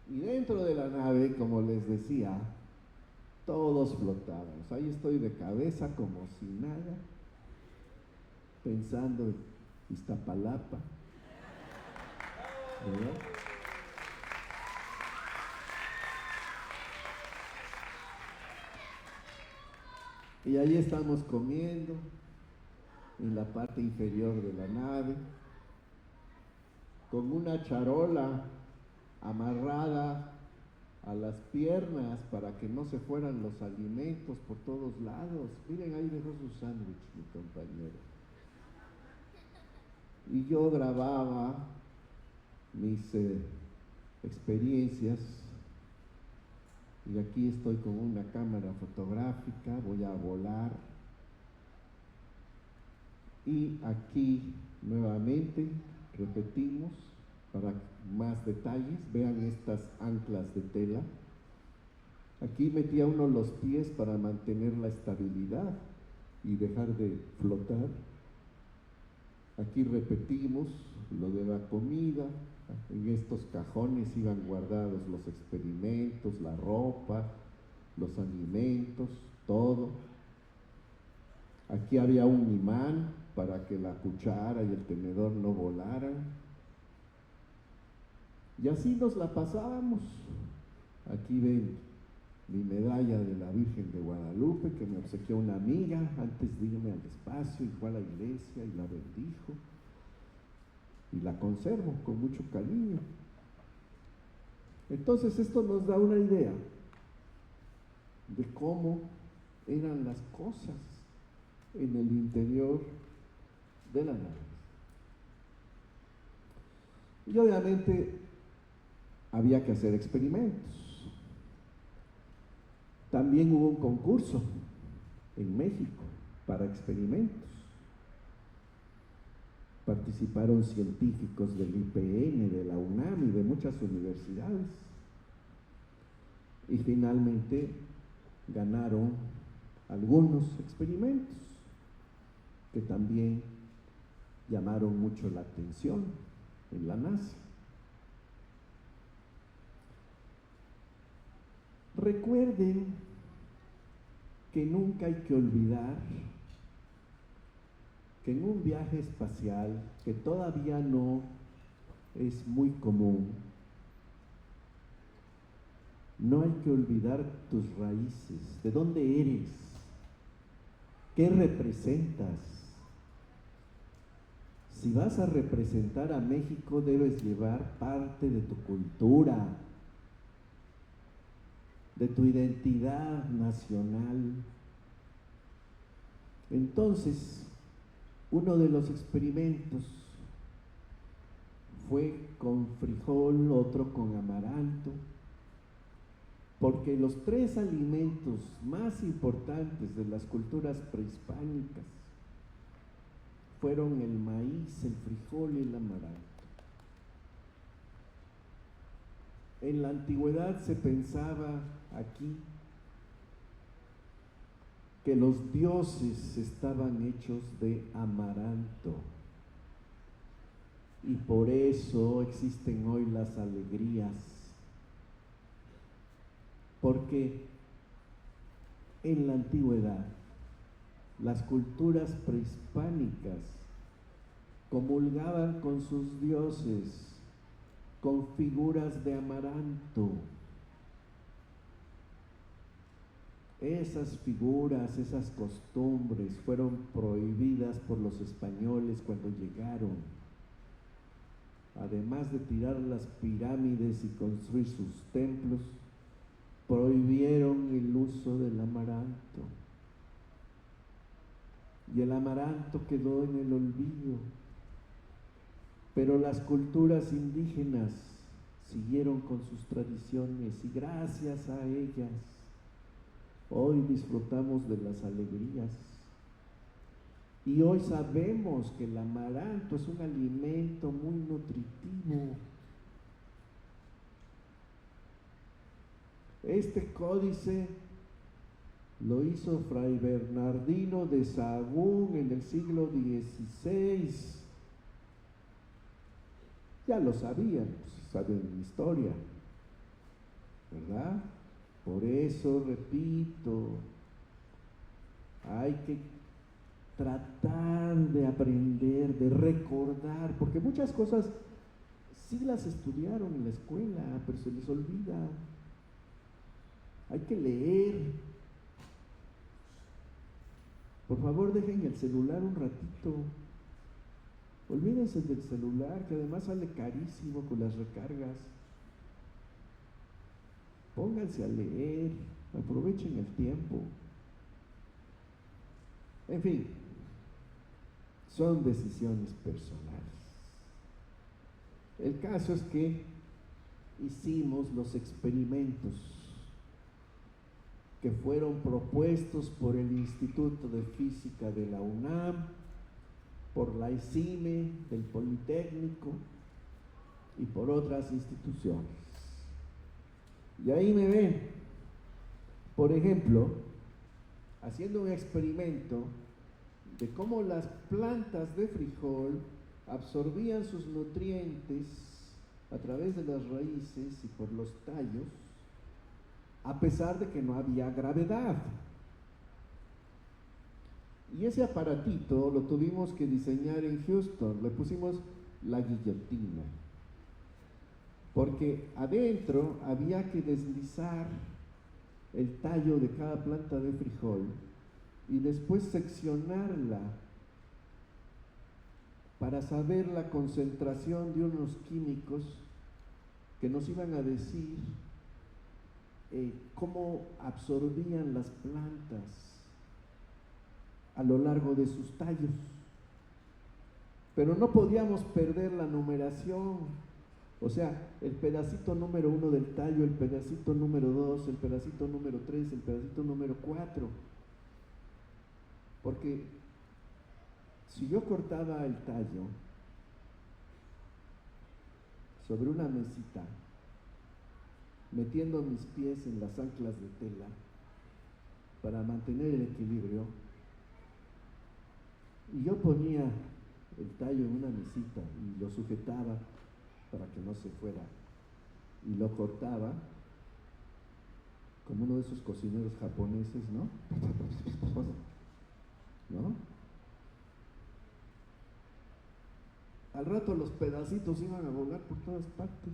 Y dentro de la nave, como les decía, todos flotábamos. Ahí estoy de cabeza como si nada, pensando en Iztapalapa, ¿verdad? Y ahí estamos comiendo, en la parte inferior de la nave, con una charola amarrada a las piernas para que no se fueran los alimentos por todos lados. Miren, ahí dejó su sándwich mi compañero. Y yo grababa mis experiencias, y aquí estoy con una cámara fotográfica, voy a volar, y aquí nuevamente repetimos para más detalles. Vean estas anclas de tela. Aquí metía uno los pies para mantener la estabilidad y dejar de flotar. Aquí repetimos lo de la comida. En estos cajones iban guardados los experimentos, la ropa, los alimentos, todo. Aquí había un imán para que la cuchara y el tenedor no volaran. Y así nos la pasábamos. Aquí ven mi medalla de la Virgen de Guadalupe que me obsequió una amiga antes de irme al espacio, y fue a la iglesia y la bendijo. Y la conservo con mucho cariño. Entonces esto nos da una idea de cómo eran las cosas en el interior de la nave. Y obviamente había que hacer experimentos. También hubo un concurso en México para experimentos. Participaron científicos del IPN, de la UNAM y de muchas universidades. Y finalmente ganaron algunos experimentos que también llamaron mucho la atención en la NASA. Recuerden que nunca hay que olvidar que en un viaje espacial, que todavía no es muy común, no hay que olvidar tus raíces, de dónde eres, qué representas. Si vas a representar a México, debes llevar parte de tu cultura, de tu identidad nacional. Entonces, uno de los experimentos fue con frijol, otro con amaranto, porque los tres alimentos más importantes de las culturas prehispánicas fueron el maíz, el frijol y el amaranto. En la antigüedad se pensaba aquí que los dioses estaban hechos de amaranto, y por eso existen hoy las alegrías, porque en la antigüedad las culturas prehispánicas comulgaban con sus dioses con figuras de amaranto. Esas figuras, esas costumbres fueron prohibidas por los españoles cuando llegaron. Además de tirar las pirámides y construir sus templos, prohibieron el uso del amaranto. Y el amaranto quedó en el olvido. Pero las culturas indígenas siguieron con sus tradiciones, y gracias a ellas hoy disfrutamos de las alegrías. Y hoy sabemos que el amaranto es un alimento muy nutritivo. Este códice lo hizo Fray Bernardino de Sahagún en el siglo XVI. Ya lo sabían, saben historia, ¿verdad? Por eso, repito, hay que tratar de aprender, de recordar, porque muchas cosas sí las estudiaron en la escuela, pero se les olvida. Hay que leer. Por favor, dejen el celular un ratito. Olvídense del celular, que además sale carísimo con las recargas. Pónganse a leer, aprovechen el tiempo. En fin, son decisiones personales. El caso es que hicimos los experimentos que fueron propuestos por el Instituto de Física de la UNAM, por la ICIME del Politécnico y por otras instituciones. Y ahí me ven, por ejemplo, haciendo un experimento de cómo las plantas de frijol absorbían sus nutrientes a través de las raíces y por los tallos, a pesar de que no había gravedad. Y ese aparatito lo tuvimos que diseñar en Houston, le pusimos la guillotina, porque adentro había que deslizar el tallo de cada planta de frijol y después seccionarla para saber la concentración de unos químicos que nos iban a decir cómo absorbían las plantas a lo largo de sus tallos. Pero no podíamos perder la numeración, o sea, el pedacito número 1 del tallo, el pedacito número 2, el pedacito número 3, el pedacito número 4, porque si yo cortaba el tallo sobre una mesita, metiendo mis pies en las anclas de tela para mantener el equilibrio, y yo ponía el tallo en una mesita y lo sujetaba para que no se fuera, y lo cortaba como uno de esos cocineros japoneses, ¿no? ¿No? Al rato los pedacitos iban a volar por todas partes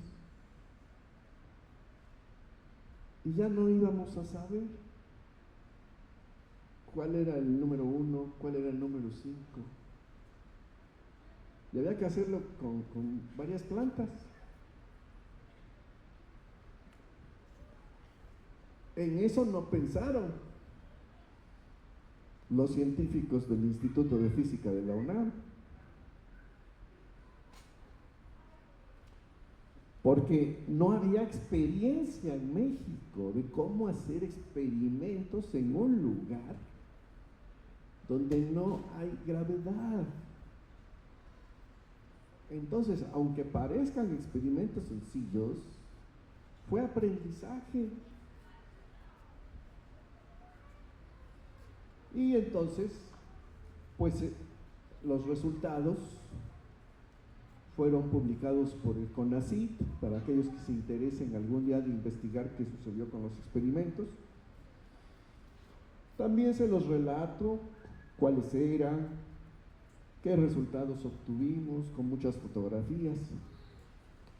y ya no íbamos a saber cuál era el número 1, cuál era el número 5. Y había que hacerlo con varias plantas. En eso no pensaron los científicos del Instituto de Física de la UNAM, porque no había experiencia en México de cómo hacer experimentos en un lugar donde no hay gravedad. Entonces, aunque parezcan experimentos sencillos, fue aprendizaje. Y entonces, pues los resultados fueron publicados por el CONACYT, para aquellos que se interesen algún día de investigar qué sucedió con los experimentos. También se los relato cuáles eran, qué resultados obtuvimos, con muchas fotografías,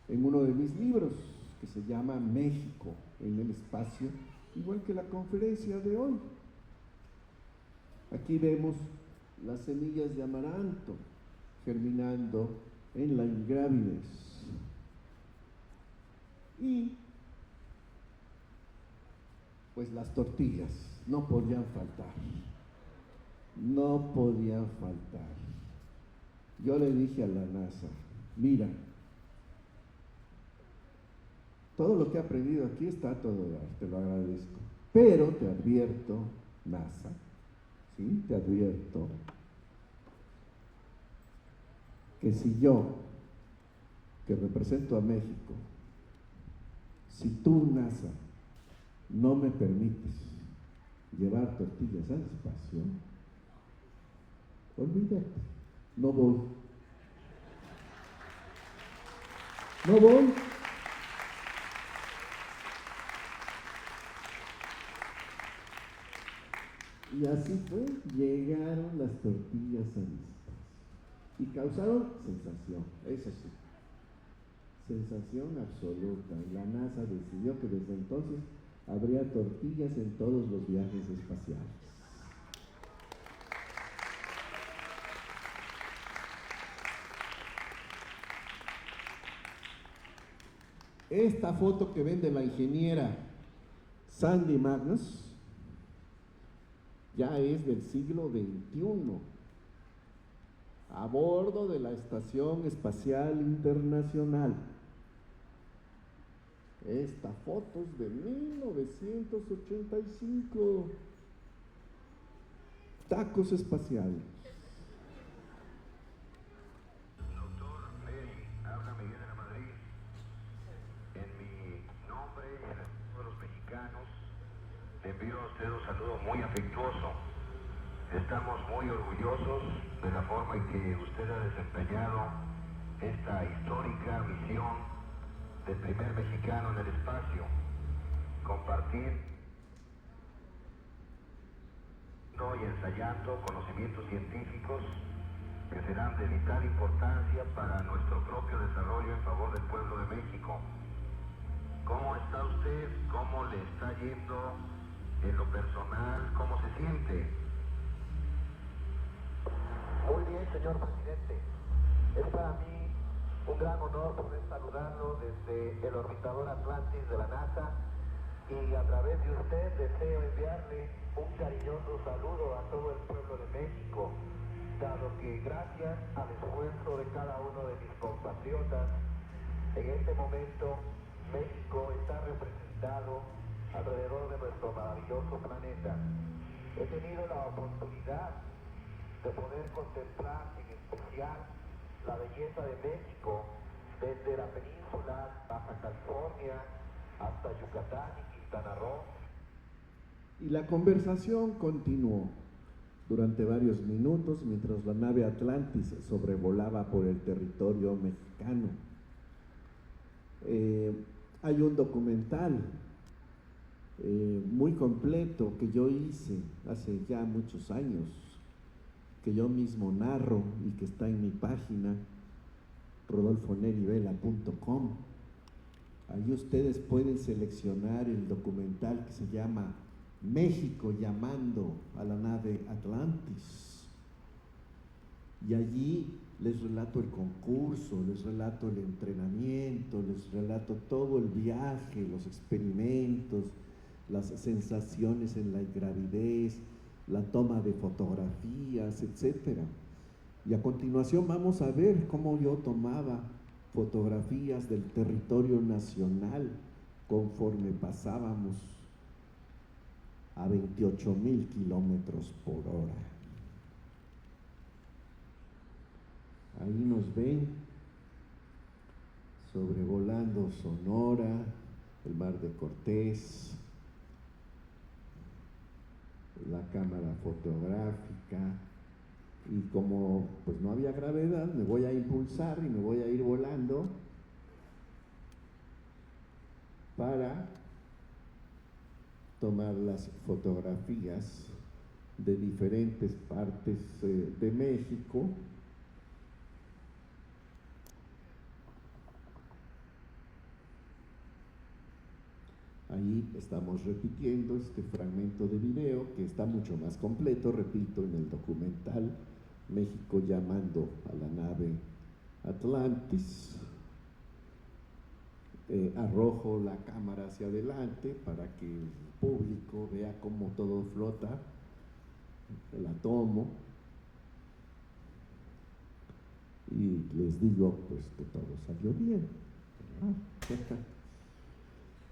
en uno de mis libros, que se llama México en el espacio, igual que la conferencia de hoy. Aquí vemos las semillas de amaranto germinando en la ingrávides. Y pues las tortillas no podían faltar. No podían faltar. Yo le dije a la NASA, mira, todo lo que he aprendido aquí está a todo dar, te lo agradezco. Pero te advierto, NASA, ¿sí? Te advierto que si yo, que represento a México, si tú, NASA, no me permites llevar tortillas al espacio, olvídate, no voy. No voy. Y así fue, llegaron las tortillas al espacio y causaron sensación, eso sí, sensación absoluta. Y la NASA decidió que desde entonces habría tortillas en todos los viajes espaciales. Esta foto que ven de la ingeniera Sandy Magnus ya es del siglo XXI, a bordo de la Estación Espacial Internacional. Esta foto es de 1985. Tacos espaciales. Doctor Leri, habla Miguel de la Madrid. En mi nombre y en el de los mexicanos, le envío a usted un saludo muy afectuoso. Estamos muy orgullosos de la forma en que usted ha desempeñado esta histórica misión del primer mexicano en el espacio. Compartir y ensayando conocimientos científicos que serán de vital importancia para nuestro propio desarrollo en favor del pueblo de México. ¿Cómo está usted? ¿Cómo le está yendo en lo personal? ¿Cómo se siente? Muy bien, señor presidente. Es para mí un gran honor poder saludarlo desde el orbitador Atlantis de la NASA y a través de usted deseo enviarle un cariñoso saludo a todo el pueblo de México, dado que gracias al esfuerzo de cada uno de mis compatriotas, en este momento México está representado alrededor de nuestro maravilloso planeta. He tenido la oportunidad de poder contemplar en especial la belleza de México desde la península Baja California hasta Yucatán y Quintana Roo. Y la conversación continuó durante varios minutos mientras la nave Atlantis sobrevolaba por el territorio mexicano. Hay un documental muy completo que yo hice hace ya muchos años, que yo mismo narro y que está en mi página rodolfonerivela.com. Ahí ustedes pueden seleccionar el documental que se llama México llamando a la nave Atlantis. Y allí les relato el concurso, les relato el entrenamiento, les relato todo el viaje, los experimentos, las sensaciones en la gravidez, la toma de fotografías, etcétera. Y a continuación vamos a ver cómo yo tomaba fotografías del territorio nacional conforme pasábamos a 28,000 kilómetros por hora. Ahí nos ven sobrevolando Sonora, el Mar de Cortés, la cámara fotográfica, y como pues no había gravedad, me voy a impulsar y me voy a ir volando para tomar las fotografías de diferentes partes de México. Ahí estamos repitiendo este fragmento de video que está mucho más completo, repito, en el documental México llamando a la nave Atlantis. Arrojo la cámara hacia adelante para que el público vea cómo todo flota. La tomo y les digo pues que todo salió bien.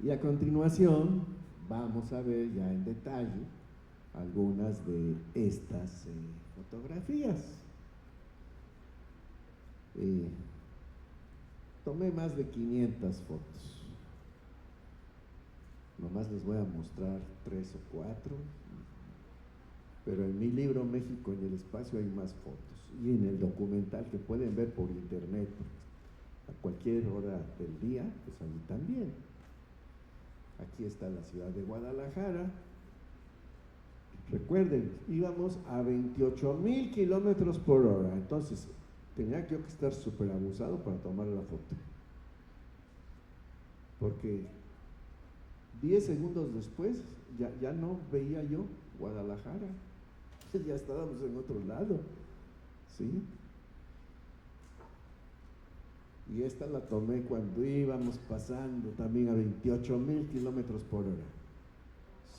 Y a continuación vamos a ver ya en detalle algunas de estas fotografías. Tomé más de 500 fotos. Nomás les voy a mostrar 3 o 4, pero en mi libro México en el espacio hay más fotos, y en el documental que pueden ver por internet a cualquier hora del día, pues allí también. Aquí está la ciudad de Guadalajara. Recuerden, íbamos a 28,000 kilómetros por hora, entonces tenía yo que estar súper abusado para tomar la foto, porque 10 segundos después ya no veía yo Guadalajara, ya estábamos en otro lado, ¿sí? Y esta la tomé cuando íbamos pasando también a 28,000 kilómetros por hora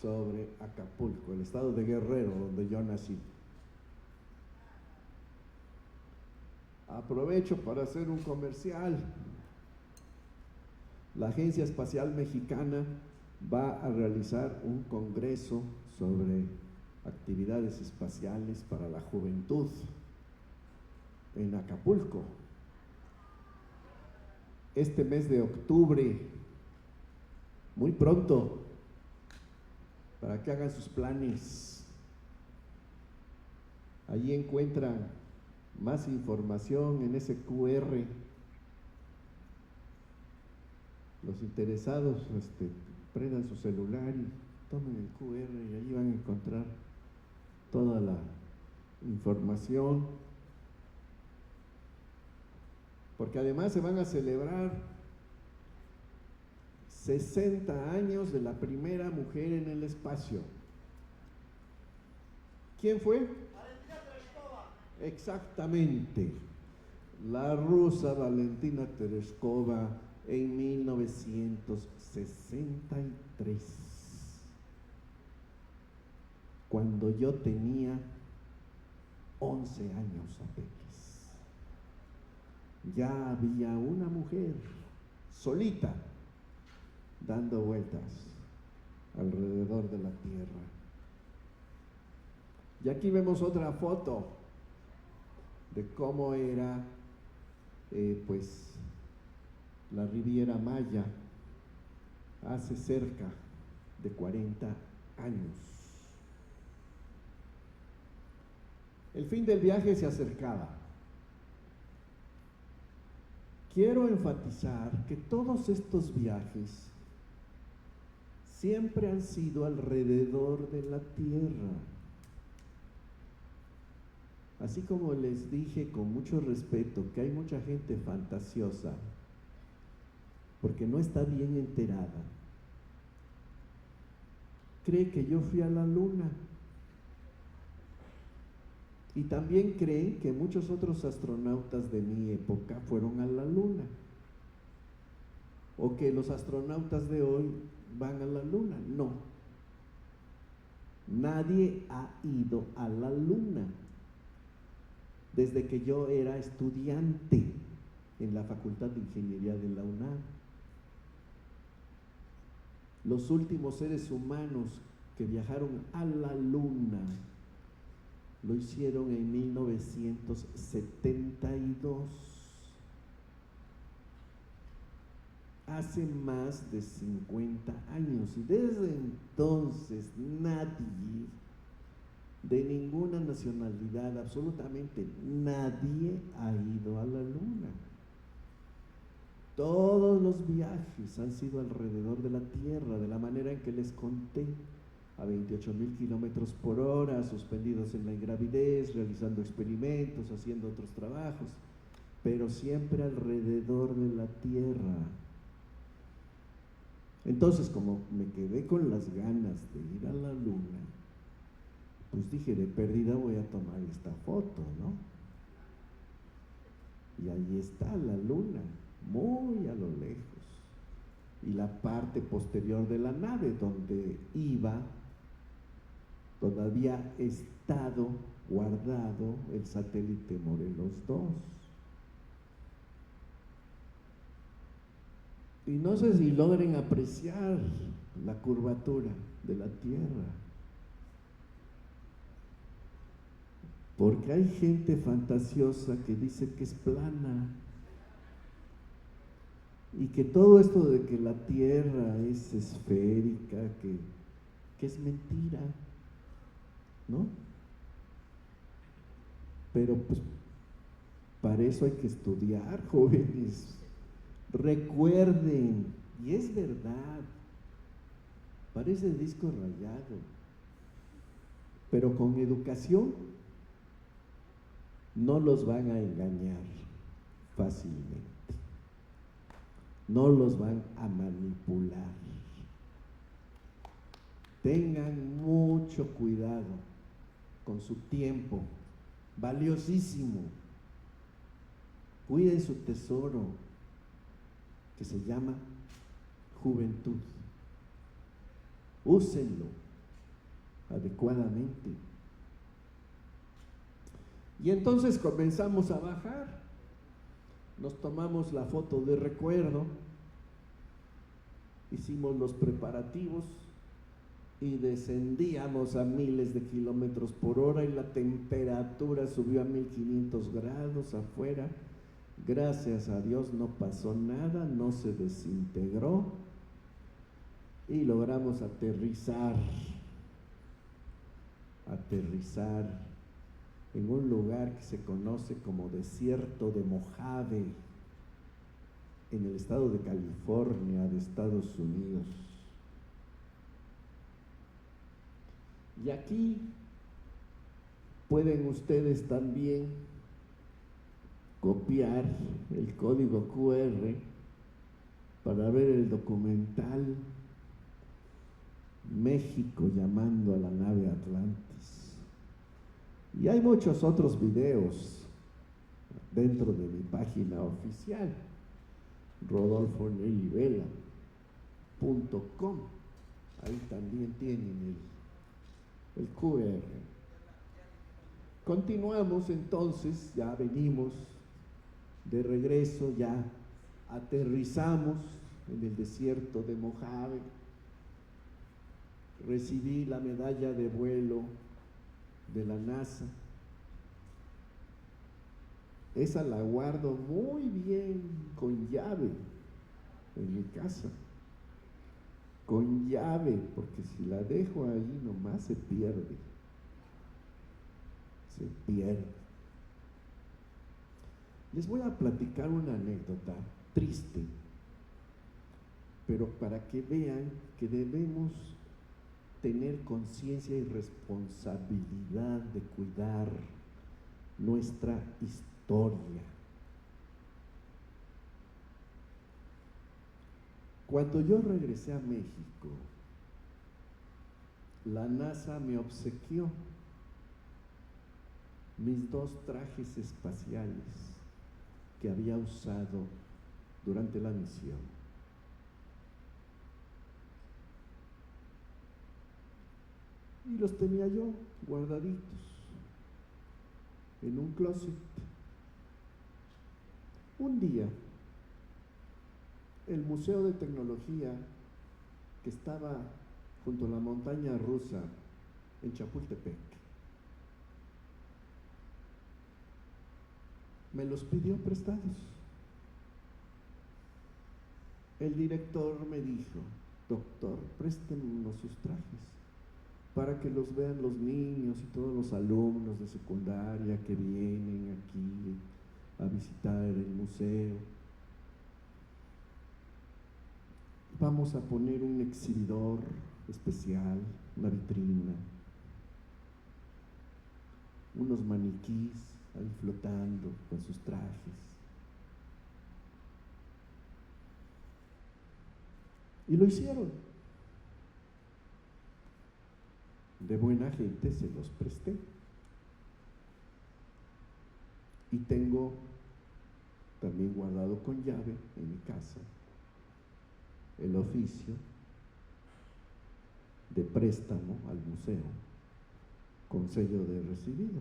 sobre Acapulco, el estado de Guerrero, donde yo nací. Aprovecho para hacer un comercial. La Agencia Espacial Mexicana va a realizar un congreso sobre actividades espaciales para la juventud en Acapulco. Este mes de octubre, muy pronto, para que hagan sus planes. Allí encuentran más información en ese QR. Los interesados prendan su celular y tomen el QR y allí van a encontrar toda la información, porque además se van a celebrar 60 años de la primera mujer en el espacio. ¿Quién fue? Valentina Tereshkova. Exactamente, la rusa Valentina Tereshkova en 1963, cuando yo tenía 11 años apenas. Ya había una mujer solita dando vueltas alrededor de la Tierra. Y aquí vemos otra foto de cómo era la Riviera Maya hace cerca de 40 años. El fin del viaje se acercaba. Quiero enfatizar que todos estos viajes siempre han sido alrededor de la Tierra. Así como les dije con mucho respeto que hay mucha gente fantasiosa porque no está bien enterada, cree que yo fui a la Luna. Y también creen que muchos otros astronautas de mi época fueron a la Luna, o que los astronautas de hoy van a la Luna. No, nadie ha ido a la Luna desde que yo era estudiante en la Facultad de Ingeniería de la UNAM. Los últimos seres humanos que viajaron a la Luna lo hicieron en 1972, hace más de 50 años, y desde entonces nadie de ninguna nacionalidad, absolutamente nadie ha ido a la Luna. Todos los viajes han sido alrededor de la Tierra, de la manera en que les conté, a 28,000 kilómetros por hora, suspendidos en la ingravidez, realizando experimentos, haciendo otros trabajos, pero siempre alrededor de la Tierra. Entonces, como me quedé con las ganas de ir a la Luna, pues dije, de perdida voy a tomar esta foto, ¿no? Y ahí está la Luna, muy a lo lejos, y la parte posterior de la nave donde iba, todavía estado guardado el satélite Morelos 2. Y no sé si logren apreciar la curvatura de la Tierra, porque hay gente fantasiosa que dice que es plana y que todo esto de que la Tierra es esférica, que es mentira, ¿no? Pero pues para eso hay que estudiar, jóvenes. Recuerden, y es verdad, parece disco rayado, pero con educación no los van a engañar fácilmente, no los van a manipular. Tengan mucho cuidado con su tiempo, valiosísimo. Cuiden su tesoro, que se llama juventud. Úsenlo adecuadamente. Y entonces comenzamos a bajar, nos tomamos la foto de recuerdo, hicimos los preparativos y descendíamos a miles de kilómetros por hora y la temperatura subió a 1500 grados afuera. Gracias a Dios no pasó nada, no se desintegró y logramos aterrizar en un lugar que se conoce como Desierto de Mojave, en el estado de California, de Estados Unidos. Y aquí pueden ustedes también copiar el código QR para ver el documental México llamando a la nave Atlantis. Y hay muchos otros videos dentro de mi página oficial, rodolfonelivela.com. Ahí también tienen el QR. Continuamos entonces, ya venimos de regreso, ya aterrizamos en el desierto de Mojave. Recibí la medalla de vuelo de la NASA. Esa la guardo muy bien con llave en mi casa, con llave, porque si la dejo ahí nomás se pierde. Les voy a platicar una anécdota triste, pero para que vean que debemos tener conciencia y responsabilidad de cuidar nuestra historia. Cuando yo regresé a México, la NASA me obsequió mis 2 trajes espaciales que había usado durante la misión. Y los tenía yo guardaditos en un closet. Un día, el Museo de Tecnología, que estaba junto a la montaña rusa en Chapultepec, me los pidió prestados. El director me dijo: doctor, préstenos sus trajes para que los vean los niños y todos los alumnos de secundaria que vienen aquí a visitar el museo. Vamos a poner un exhibidor especial, una vitrina, unos maniquís ahí flotando con sus trajes. Y lo hicieron. De buena gente se los presté. Y tengo también guardado con llave en mi casa el oficio de préstamo al museo con sello de recibido.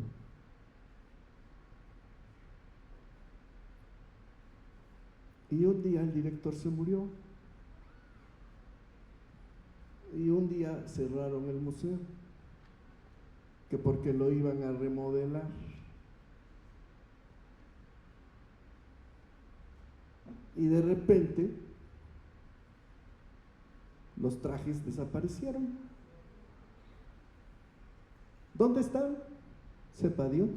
Y un día el director se murió. Y un día cerraron el museo, que porque lo iban a remodelar. Y de repente los trajes desaparecieron. ¿Dónde están? Sepa Dios.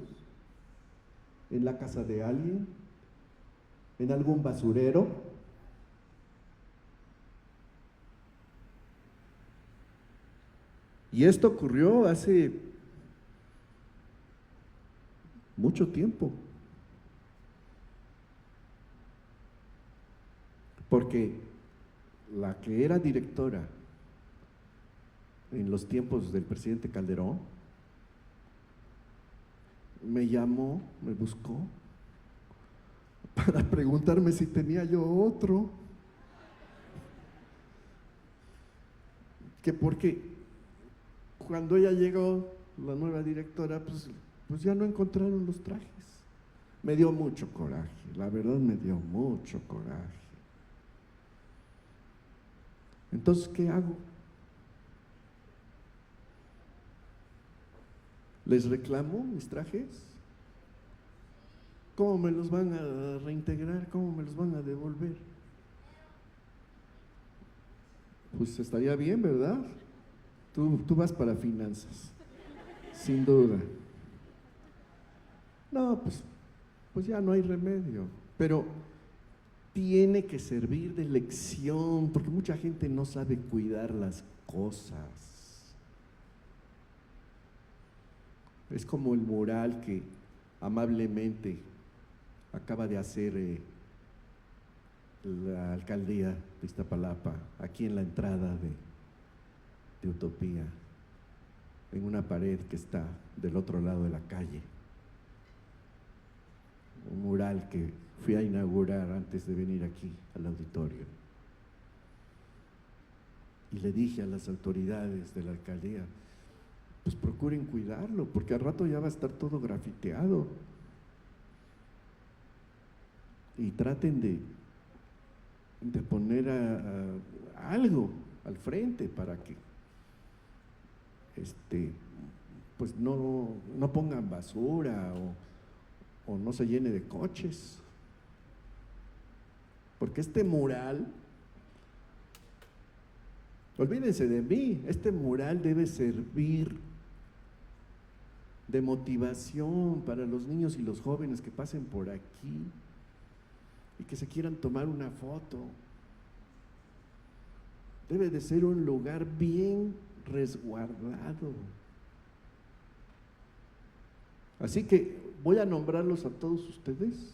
¿En la casa de alguien? ¿En algún basurero? Y esto ocurrió hace mucho tiempo. Porque la que era directora en los tiempos del presidente Calderón me llamó, me buscó para preguntarme si tenía yo otro. que porque cuando ella llegó, la nueva directora, pues ya no encontraron los trajes. Me dio mucho coraje, la verdad me dio mucho coraje. Entonces, ¿qué hago? ¿Les reclamo mis trajes? ¿Cómo me los van a reintegrar? ¿Cómo me los van a devolver? Pues estaría bien, ¿verdad? Tú vas para finanzas, sin duda. No, pues ya no hay remedio, pero tiene que servir de lección, porque mucha gente no sabe cuidar las cosas. Es como el mural que amablemente acaba de hacer la alcaldía de Iztapalapa, aquí en la entrada de Utopía, en una pared que está del otro lado de la calle. Un mural que fui a inaugurar antes de venir aquí al auditorio. Y le dije a las autoridades de la alcaldía, pues procuren cuidarlo, porque al rato ya va a estar todo grafiteado. Y traten de poner algo al frente para que pues no pongan basura o no se llene de coches, porque este mural, olvídense de mí, este mural debe servir de motivación para los niños y los jóvenes que pasen por aquí y que se quieran tomar una foto. Debe de ser un lugar bien resguardado. Así que voy a nombrarlos a todos ustedes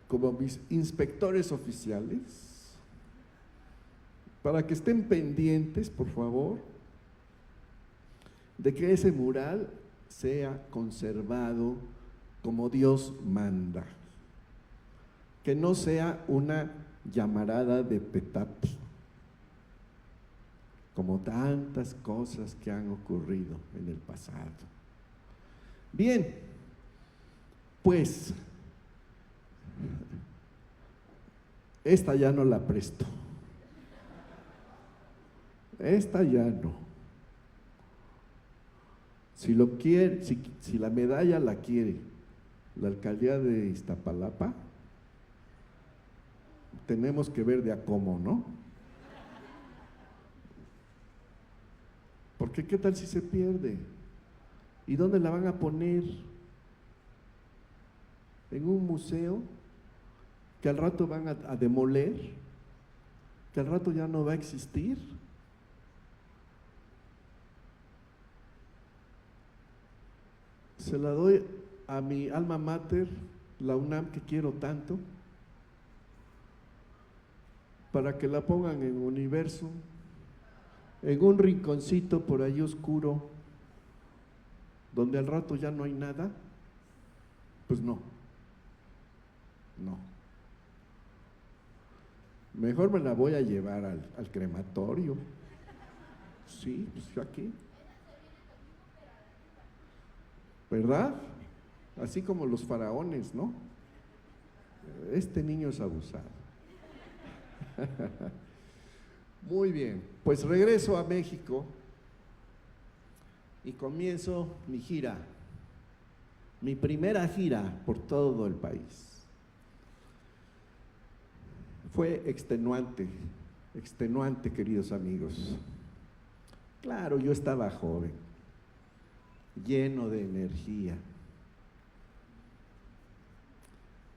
como mis inspectores oficiales, para que estén pendientes, por favor, de que ese mural sea conservado como Dios manda, que no sea una llamarada de petate, como tantas cosas que han ocurrido en el pasado. Bien, pues esta ya no la presto. Esta ya no. Si lo quiere, si la medalla la quiere la alcaldía de Iztapalapa, tenemos que ver de a cómo, ¿no? Porque ¿qué tal si se pierde? ¿Y dónde la van a poner? ¿En un museo que al rato van a demoler? ¿Que al rato ya no va a existir? Se la doy a mi alma mater, la UNAM, que quiero tanto, para que la pongan en Universo, en un rinconcito por ahí oscuro, donde al rato ya no hay nada. Pues no. Mejor me la voy a llevar al crematorio. Sí, pues aquí. ¿Verdad? Así como los faraones, ¿no? Este niño es abusado. Muy bien, pues regreso a México y comienzo mi gira, mi primera gira por todo el país. Fue extenuante, queridos amigos. Claro, yo estaba joven, lleno de energía.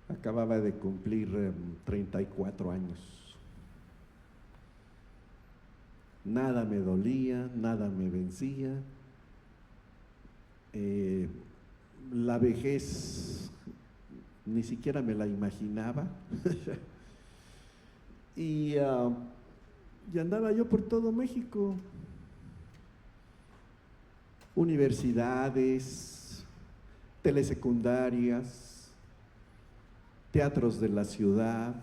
Acababa de cumplir 34 años. Nada me dolía, nada me vencía. La vejez ni siquiera me la imaginaba. y andaba yo por todo México. Universidades, telesecundarias, teatros de la ciudad,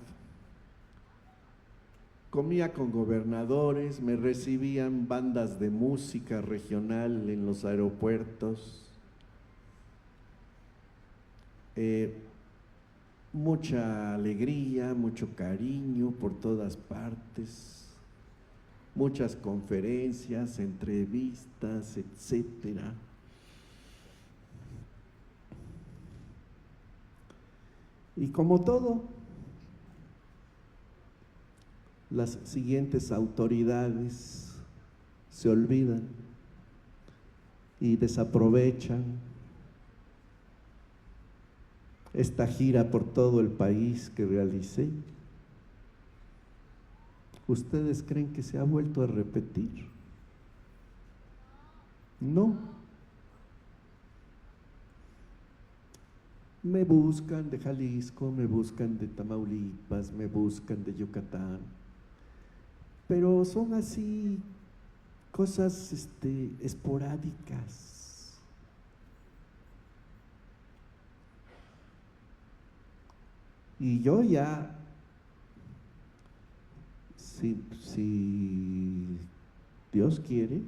comía con gobernadores, me recibían bandas de música regional en los aeropuertos. Mucha alegría, mucho cariño por todas partes, muchas conferencias, entrevistas, etcétera. Y como todo, las siguientes autoridades se olvidan y desaprovechan esta gira por todo el país que realicé. ¿Ustedes creen que se ha vuelto a repetir? No. Me buscan de Jalisco, me buscan de Tamaulipas, me buscan de Yucatán, pero son así cosas esporádicas. Y yo ya, si Dios quiere,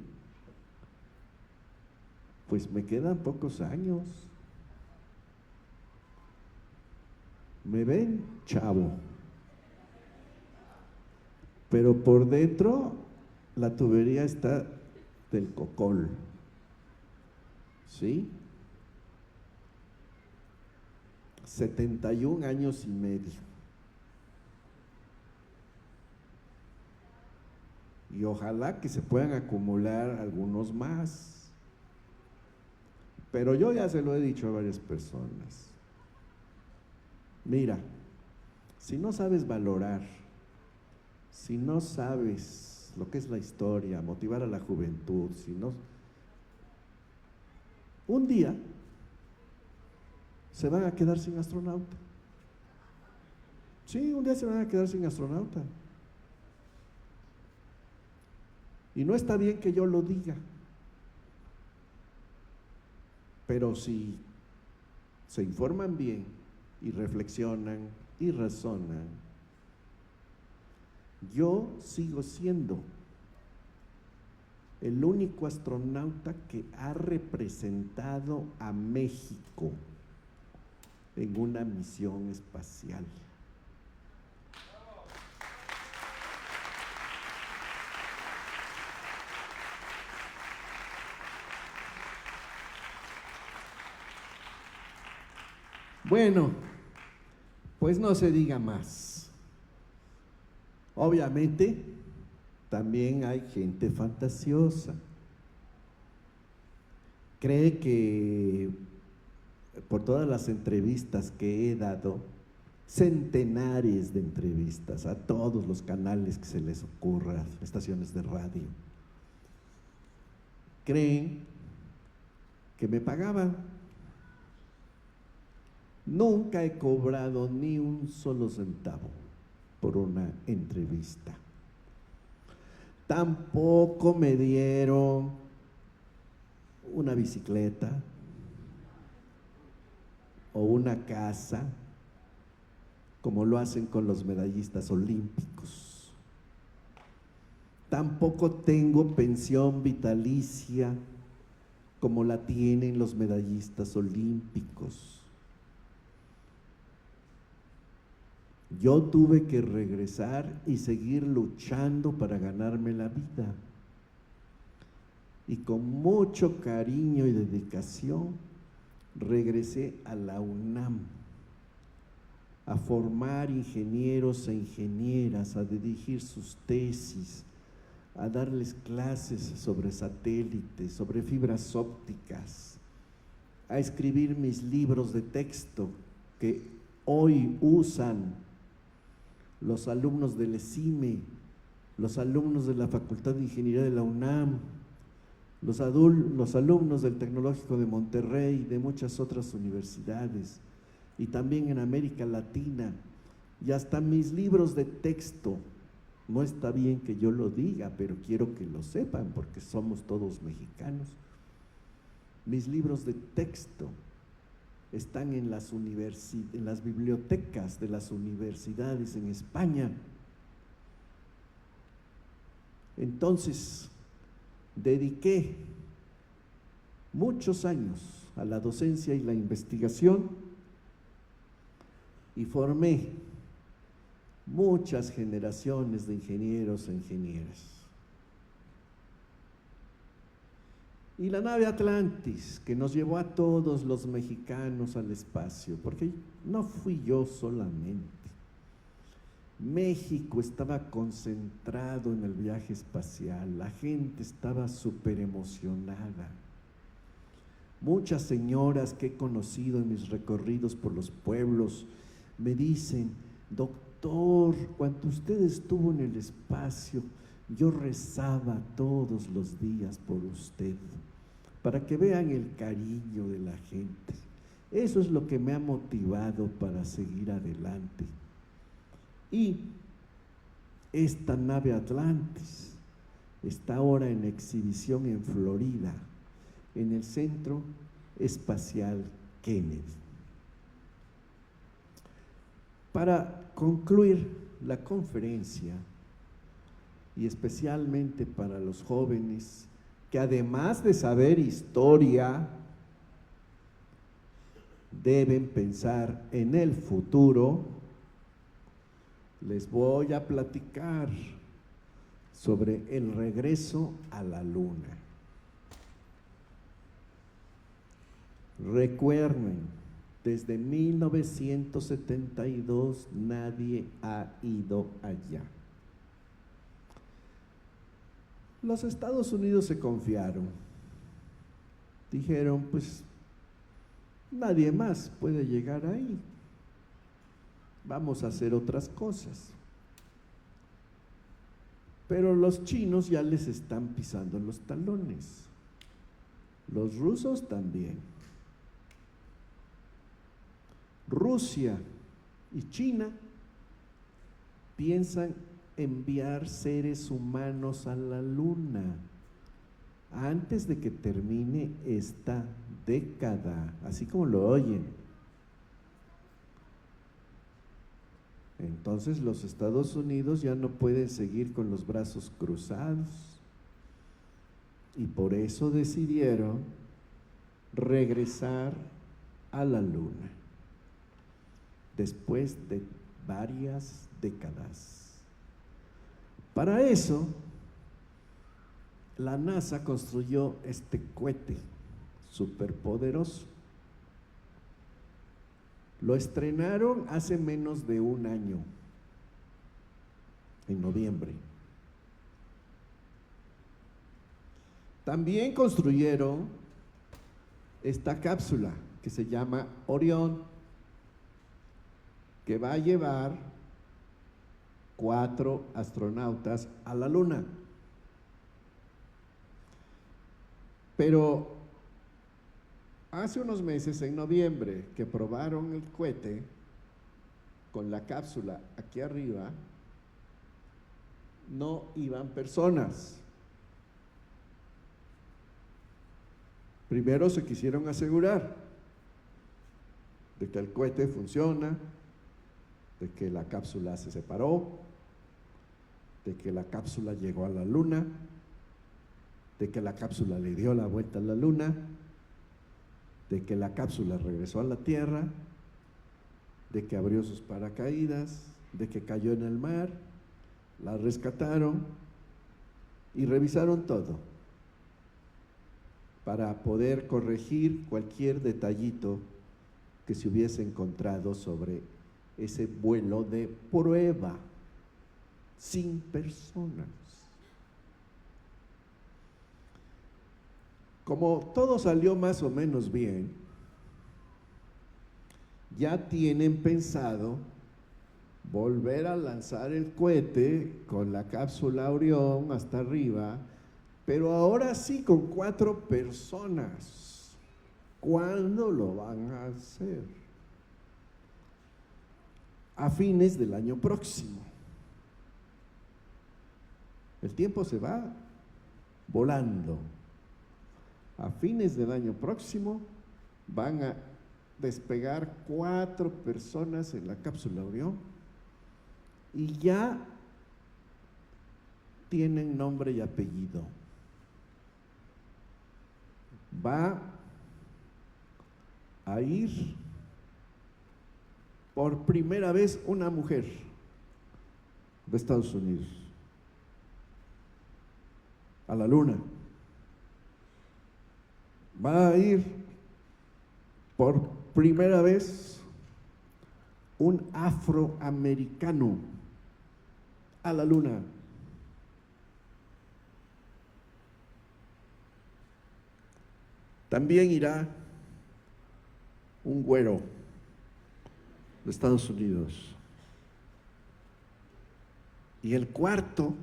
pues me quedan pocos años. Me ven chavo, pero por dentro la tubería está del cocol, ¿sí? 71 años y medio. Y ojalá que se puedan acumular algunos más. Pero yo ya se lo he dicho a varias personas. Mira, si no sabes valorar, si no sabes lo que es la historia, motivar a la juventud, si no, un día se van a quedar sin astronauta. Sí, un día se van a quedar sin astronauta. Y no está bien que yo lo diga, pero si se informan bien y reflexionan y razonan, yo sigo siendo el único astronauta que ha representado a México en una misión espacial. Bueno, pues no se diga más. Obviamente, también hay gente fantasiosa. Cree que por todas las entrevistas que he dado, centenares de entrevistas a todos los canales que se les ocurra, estaciones de radio, creen que me pagaban. Nunca he cobrado ni un solo centavo por una entrevista. Tampoco me dieron una bicicleta o una casa, como lo hacen con los medallistas olímpicos. Tampoco tengo pensión vitalicia, como la tienen los medallistas olímpicos. Yo tuve que regresar y seguir luchando para ganarme la vida. Y con mucho cariño y dedicación regresé a la UNAM a formar ingenieros e ingenieras, a dirigir sus tesis, a darles clases sobre satélites, sobre fibras ópticas, a escribir mis libros de texto que hoy usan los alumnos del ESIME, los alumnos de la Facultad de Ingeniería de la UNAM, los alumnos del Tecnológico de Monterrey y de muchas otras universidades, y también en América Latina, y hasta mis libros de texto. No está bien que yo lo diga, pero quiero que lo sepan porque somos todos mexicanos. Mis libros de texto están en las bibliotecas de las universidades en España. Entonces, dediqué muchos años a la docencia y la investigación y formé muchas generaciones de ingenieros e ingenieras. Y la nave Atlantis, que nos llevó a todos los mexicanos al espacio, porque no fui yo solamente. México estaba concentrado en el viaje espacial, la gente estaba súper emocionada. Muchas señoras que he conocido en mis recorridos por los pueblos me dicen: doctor, cuando usted estuvo en el espacio, yo rezaba todos los días por usted, para que vean el cariño de la gente. Eso es lo que me ha motivado para seguir adelante. Y esta nave Atlantis está ahora en exhibición en Florida, en el Centro Espacial Kennedy. Para concluir la conferencia, y especialmente para los jóvenes que además de saber historia, deben pensar en el futuro, les voy a platicar sobre el regreso a la Luna. Recuerden, desde 1972 nadie ha ido allá. Los Estados Unidos se confiaron. Dijeron, pues, nadie más puede llegar ahí. Vamos a hacer otras cosas. Pero los chinos ya les están pisando los talones. Los rusos también. Rusia y China piensan enviar seres humanos a la Luna antes de que termine esta década, así como lo oyen. Entonces los Estados Unidos ya no pueden seguir con los brazos cruzados y por eso decidieron regresar a la Luna después de varias décadas. Para eso, la NASA construyó este cohete superpoderoso. Lo estrenaron hace menos de un año, en noviembre. También construyeron esta cápsula que se llama Orión, que va a llevar 4 astronautas a la Luna. Pero hace unos meses, en noviembre, que probaron el cohete con la cápsula aquí arriba, no iban personas. Primero se quisieron asegurar de que el cohete funciona, de que la cápsula se separó, de que la cápsula llegó a la Luna, de que la cápsula le dio la vuelta a la Luna, de que la cápsula regresó a la Tierra, de que abrió sus paracaídas, de que cayó en el mar, la rescataron y revisaron todo para poder corregir cualquier detallito que se hubiese encontrado sobre ese vuelo de prueba, sin personas. Como todo salió más o menos bien, ya tienen pensado volver a lanzar el cohete con la cápsula Orión hasta arriba, pero ahora sí con 4 personas. ¿Cuándo lo van a hacer? A fines del año próximo. El tiempo se va volando. A fines del año próximo van a despegar 4 personas en la cápsula Orión y ya tienen nombre y apellido. Va a ir por primera vez una mujer de Estados Unidos a la luna. Va a ir por primera vez un afroamericano a la luna. También irá un güero de Estados Unidos. Y el cuarto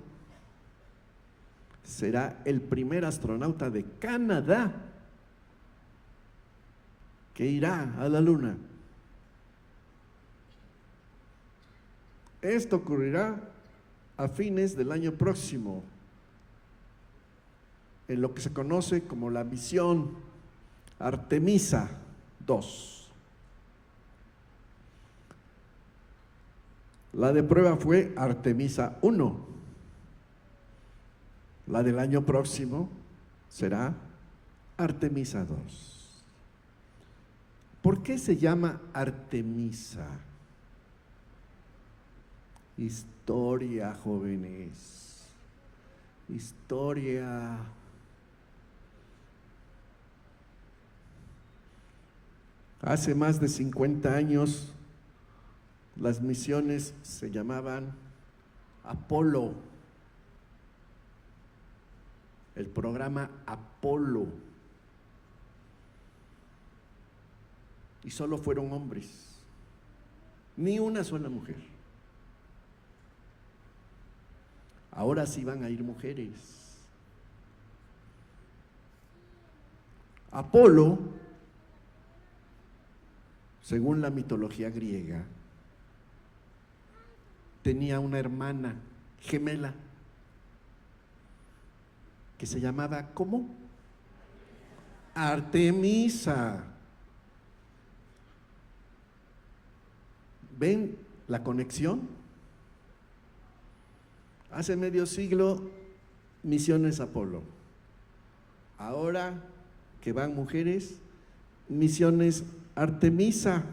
será el primer astronauta de Canadá que irá a la luna. Esto ocurrirá a fines del año próximo, en lo que se conoce como la misión Artemisa 2. La de prueba fue Artemisa 1. La del año próximo será Artemisa 2. ¿Por qué se llama Artemisa? Historia, jóvenes. Historia. Hace más de 50 años, las misiones se llamaban Apolo. El programa Apolo. Y solo fueron hombres, ni una sola mujer. Ahora sí van a ir mujeres. Apolo, según la mitología griega, tenía una hermana gemela que se llamaba, ¿cómo? Artemisa. ¿Ven la conexión? Hace medio siglo, misiones Apolo. Ahora que van mujeres, misiones Artemisa.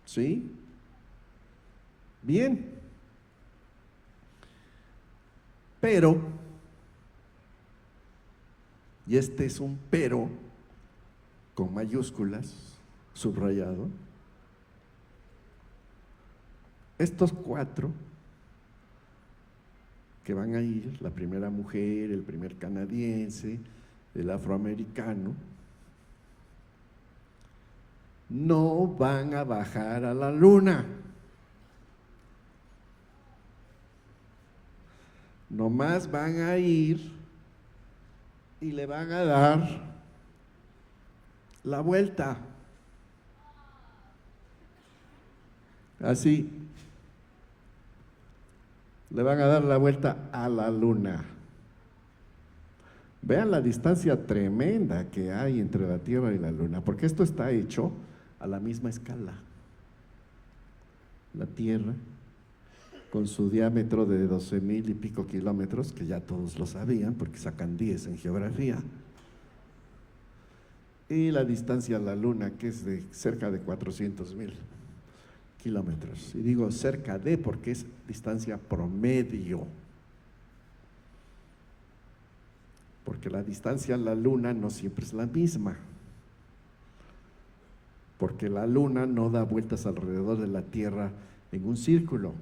¿Sí? Bien. Pero, y este es un pero con mayúsculas, subrayado, estos 4 que van a ir, la primera mujer, el primer canadiense, el afroamericano, no van a bajar a la luna. Nomás van a ir y le van a dar la vuelta. Así. Le van a dar la vuelta a la luna. Vean la distancia tremenda que hay entre la Tierra y la luna, porque esto está hecho a la misma escala. La Tierra, con su diámetro de 12,000 y pico kilómetros, que ya todos lo sabían porque sacan 10 en geografía, y la distancia a la luna, que es de cerca de 400,000 kilómetros. Y digo cerca de porque es distancia promedio, porque la distancia a la luna no siempre es la misma, porque la luna no da vueltas alrededor de la Tierra en un círculo.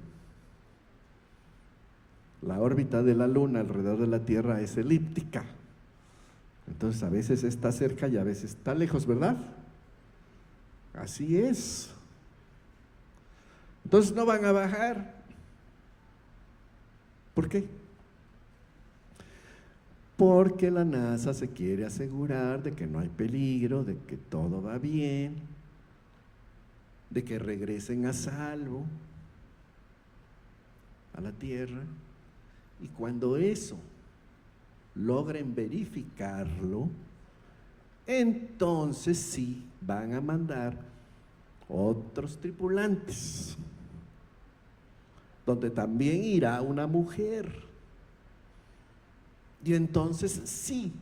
La órbita de la luna alrededor de la Tierra es elíptica. Entonces a veces está cerca y a veces está lejos, ¿verdad? Así es. Entonces no van a bajar. ¿Por qué? Porque la NASA se quiere asegurar de que no hay peligro, de que todo va bien, de que regresen a salvo a la Tierra. Y cuando eso logren verificarlo, entonces sí van a mandar otros tripulantes donde también irá una mujer. Y entonces sí,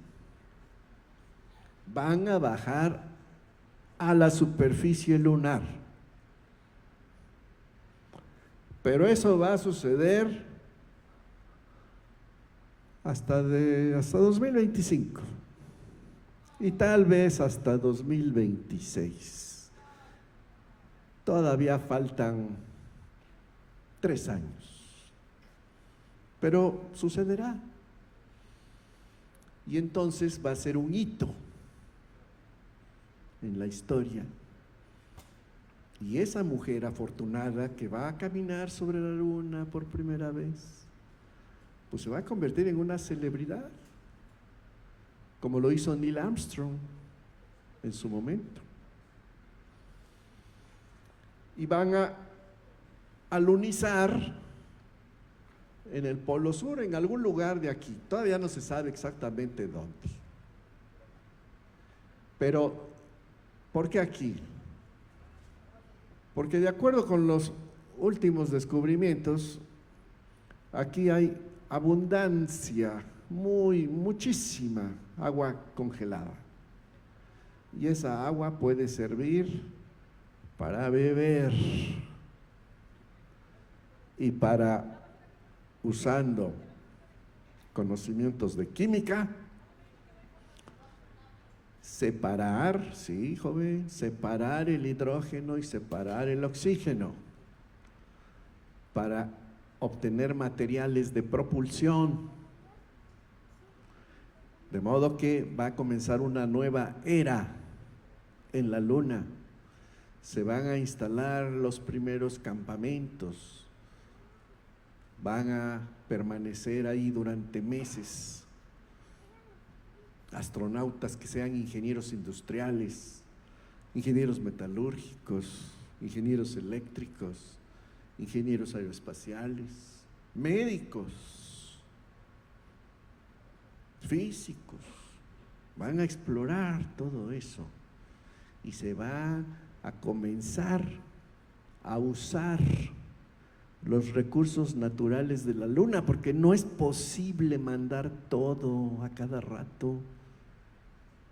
van a bajar a la superficie lunar. Pero eso va a suceder hasta 2025 y tal vez hasta 2026. Todavía faltan 3 años, pero sucederá. Y entonces va a ser un hito en la historia. Y esa mujer afortunada que va a caminar sobre la luna por primera vez, pues se va a convertir en una celebridad, como lo hizo Neil Armstrong en su momento. Y van a alunizar en el Polo Sur, en algún lugar de aquí. Todavía no se sabe exactamente dónde. Pero, ¿por qué aquí? Porque de acuerdo con los últimos descubrimientos, aquí hay abundancia, muchísima agua congelada. Y esa agua puede servir para beber y para, usando conocimientos de química, separar, sí, joven, separar el hidrógeno y separar el oxígeno para obtener materiales de propulsión. De modo que va a comenzar una nueva era en la Luna. Se van a instalar los primeros campamentos, van a permanecer ahí durante meses astronautas que sean ingenieros industriales, ingenieros metalúrgicos, ingenieros eléctricos, ingenieros aeroespaciales, médicos, físicos. Van a explorar todo eso y se va a comenzar a usar los recursos naturales de la Luna, porque no es posible mandar todo a cada rato.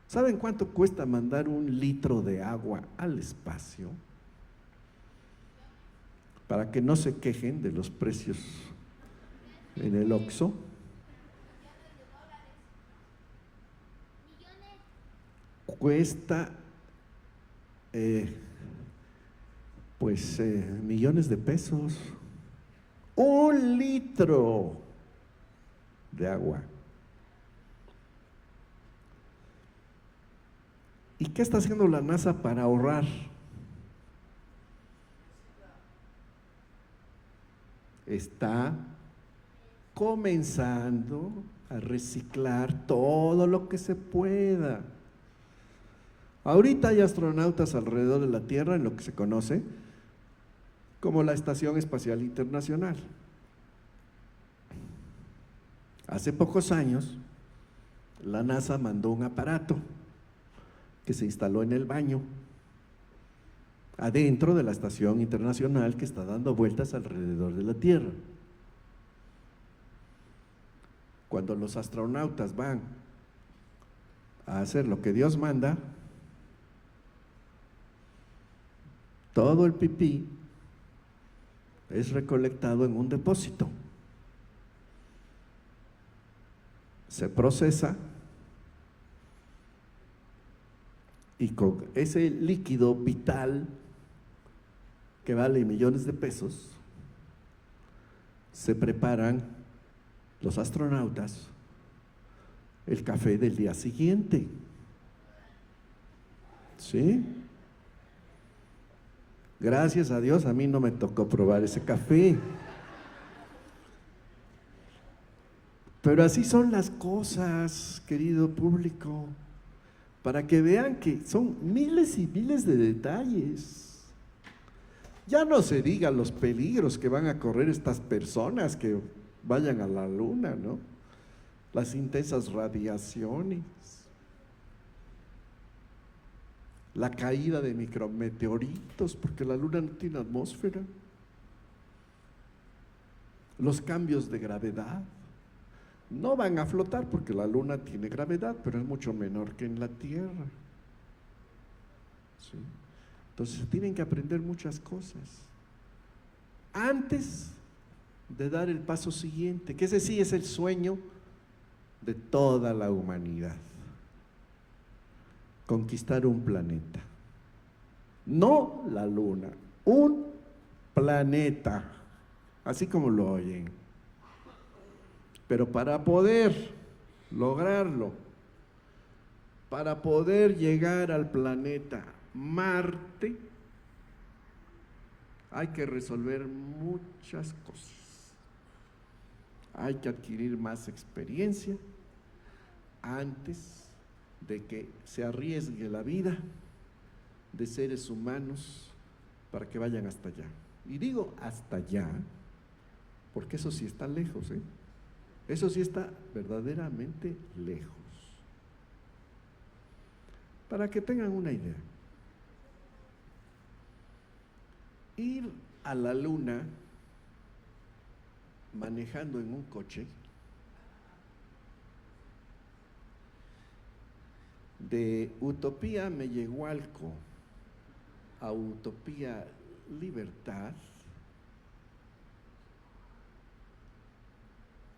¿Saben cuánto cuesta mandar 1 litro de agua al espacio? Para que no se quejen de los precios en el Oxxo. Cuesta millones de pesos. 1 litro de agua. ¿Y qué está haciendo la NASA para ahorrar? Está comenzando a reciclar todo lo que se pueda. Ahorita hay astronautas alrededor de la Tierra en lo que se conoce como la Estación Espacial Internacional. Hace pocos años, la NASA mandó un aparato que se instaló en el baño, adentro de la Estación Internacional que está dando vueltas alrededor de la Tierra. Cuando los astronautas van a hacer lo que Dios manda, todo el pipí es recolectado en un depósito, se procesa y con ese líquido vital que vale millones de pesos, se preparan los astronautas el café del día siguiente. ¿Sí? Gracias a Dios a mí no me tocó probar ese café. Pero así son las cosas, querido público, para que vean que son miles y miles de detalles. Ya no se diga los peligros que van a correr estas personas que vayan a la Luna, ¿no? Las intensas radiaciones, la caída de micrometeoritos, porque la Luna no tiene atmósfera. los cambios de gravedad. No van a flotar porque la Luna tiene gravedad, pero es mucho menor que en la Tierra. ¿Sí? Entonces se tienen que aprender muchas cosas antes de dar el paso siguiente, que ese sí es el sueño de toda la humanidad: conquistar un planeta. No la Luna, un planeta, así como lo oyen. Pero para poder lograrlo, para poder llegar al planeta Marte, hay que resolver muchas cosas. Hay que adquirir más experiencia antes de que se arriesgue la vida de seres humanos para que vayan hasta allá. Y digo hasta allá, porque eso sí está lejos, ¿eh? Eso sí está verdaderamente lejos. Para que tengan una idea, ir a la Luna manejando en un coche de Utopía Mellehualco a Utopía Libertad,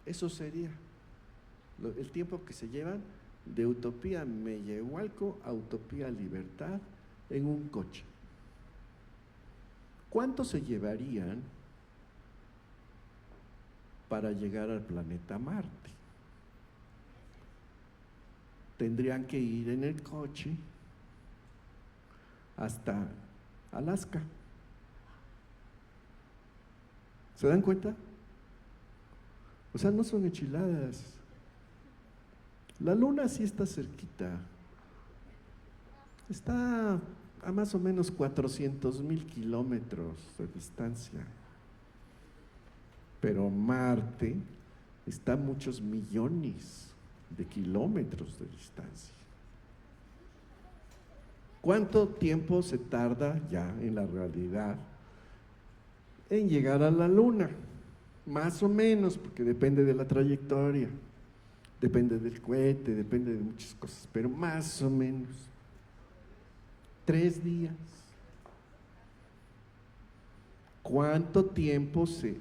eso sería el tiempo que se llevan de Utopía Mellehualco a Utopía Libertad en un coche. ¿Cuánto se llevarían para llegar al planeta Marte? Tendrían que ir en el coche hasta Alaska. ¿Se dan cuenta? O sea, no son enchiladas. La Luna sí está cerquita. Está a más o menos 400,000 kilómetros de distancia. Pero Marte está a muchos millones de kilómetros de distancia. ¿Cuánto tiempo se tarda ya en la realidad en llegar a la Luna? Más o menos, porque depende de la trayectoria, depende del cohete, depende de muchas cosas, pero más o menos 3 días. ¿Cuánto tiempo se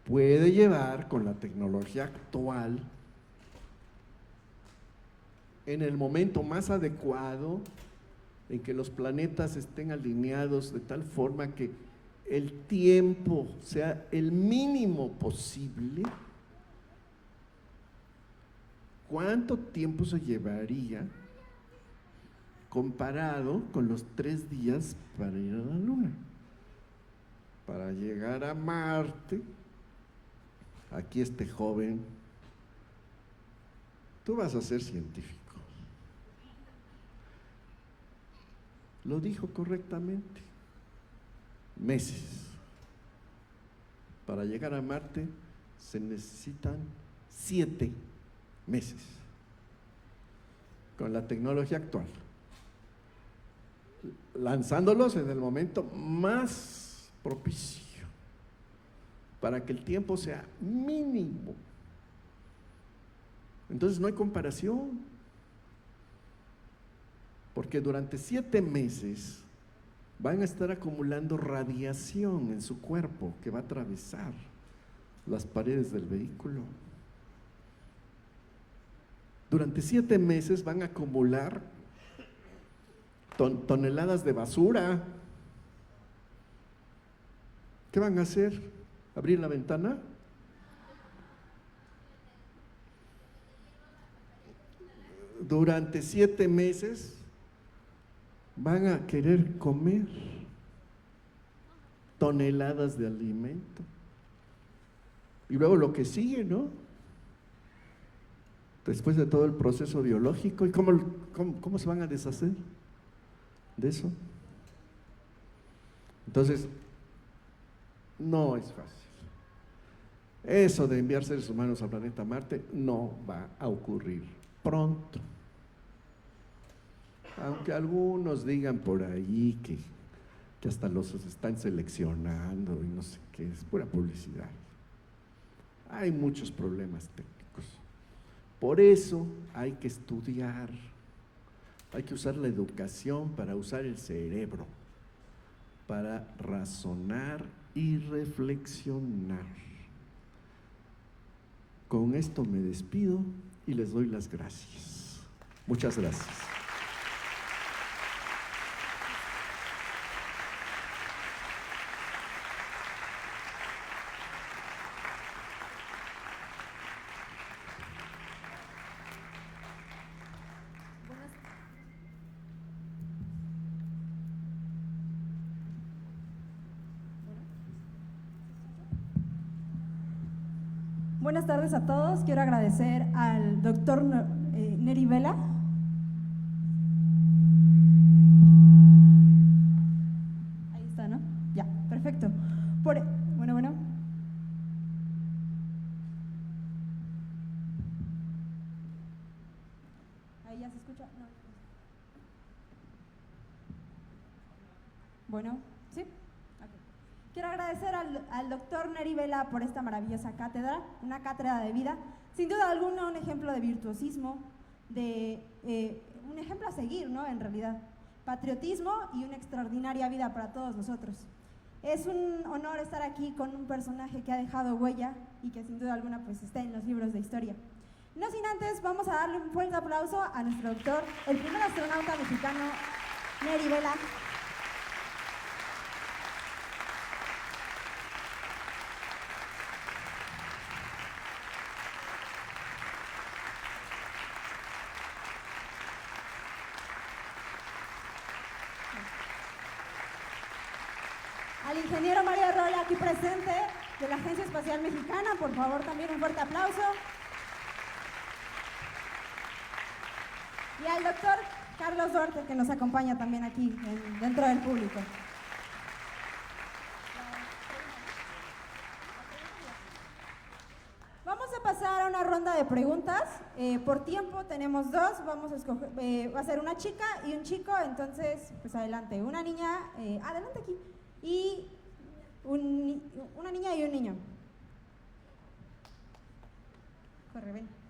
puede llevar con la tecnología actual en el momento más adecuado en que los planetas estén alineados de tal forma que el tiempo sea el mínimo posible? ¿Cuánto tiempo se llevaría comparado con los 3 días para ir a la Luna? Para llegar a Marte, aquí este joven, tú vas a ser científico. Lo dijo correctamente. Meses. Para llegar a Marte se necesitan 7 meses con la tecnología actual, lanzándolos en el momento más propicio para que el tiempo sea mínimo. Entonces no hay comparación, porque durante 7 meses van a estar acumulando radiación en su cuerpo que va a atravesar las paredes del vehículo. Durante 7 meses van a acumular toneladas de basura. ¿Qué van a hacer? ¿Abrir la ventana? Durante 7 meses van a querer comer toneladas de alimento. Y luego lo que sigue, ¿no? Después de todo el proceso biológico, ¿y cómo se van a deshacer de eso? Entonces, no es fácil. Eso de enviar seres humanos al planeta Marte no va a ocurrir pronto. Aunque algunos digan por ahí que hasta los están seleccionando y no sé qué, es pura publicidad. Hay muchos problemas técnicos. Por eso hay que estudiar, hay que usar la educación para usar el cerebro, para razonar y reflexionar. Con esto me despido y les doy las gracias. Muchas gracias. Buenas tardes a todos. Quiero agradecer al doctor Neri Vela. Ahí está, ¿no? Ya, perfecto. Bueno. Ahí ya se escucha. No. Bueno, ¿sí? Quiero agradecer al doctor Neri Vela por esta maravillosa cátedra, una cátedra de vida, sin duda alguna un ejemplo de virtuosismo, un ejemplo a seguir, ¿no? En realidad, patriotismo y una extraordinaria vida para todos nosotros. Es un honor estar aquí con un personaje que ha dejado huella y que sin duda alguna pues está en los libros de historia. No sin antes, vamos a darle un fuerte aplauso a nuestro doctor, el primer astronauta mexicano, Neri Vela. Al ingeniero Mario Rolla, aquí presente, de la Agencia Espacial Mexicana, por favor, también un fuerte aplauso. Y al doctor Carlos Duarte, que nos acompaña también aquí, dentro del público. Vamos a pasar a una ronda de preguntas. Por tiempo tenemos dos, vamos a escoger, va a ser una chica y un chico, entonces, pues adelante. Una niña, adelante aquí. Y una niña y un niño. Corre, ven.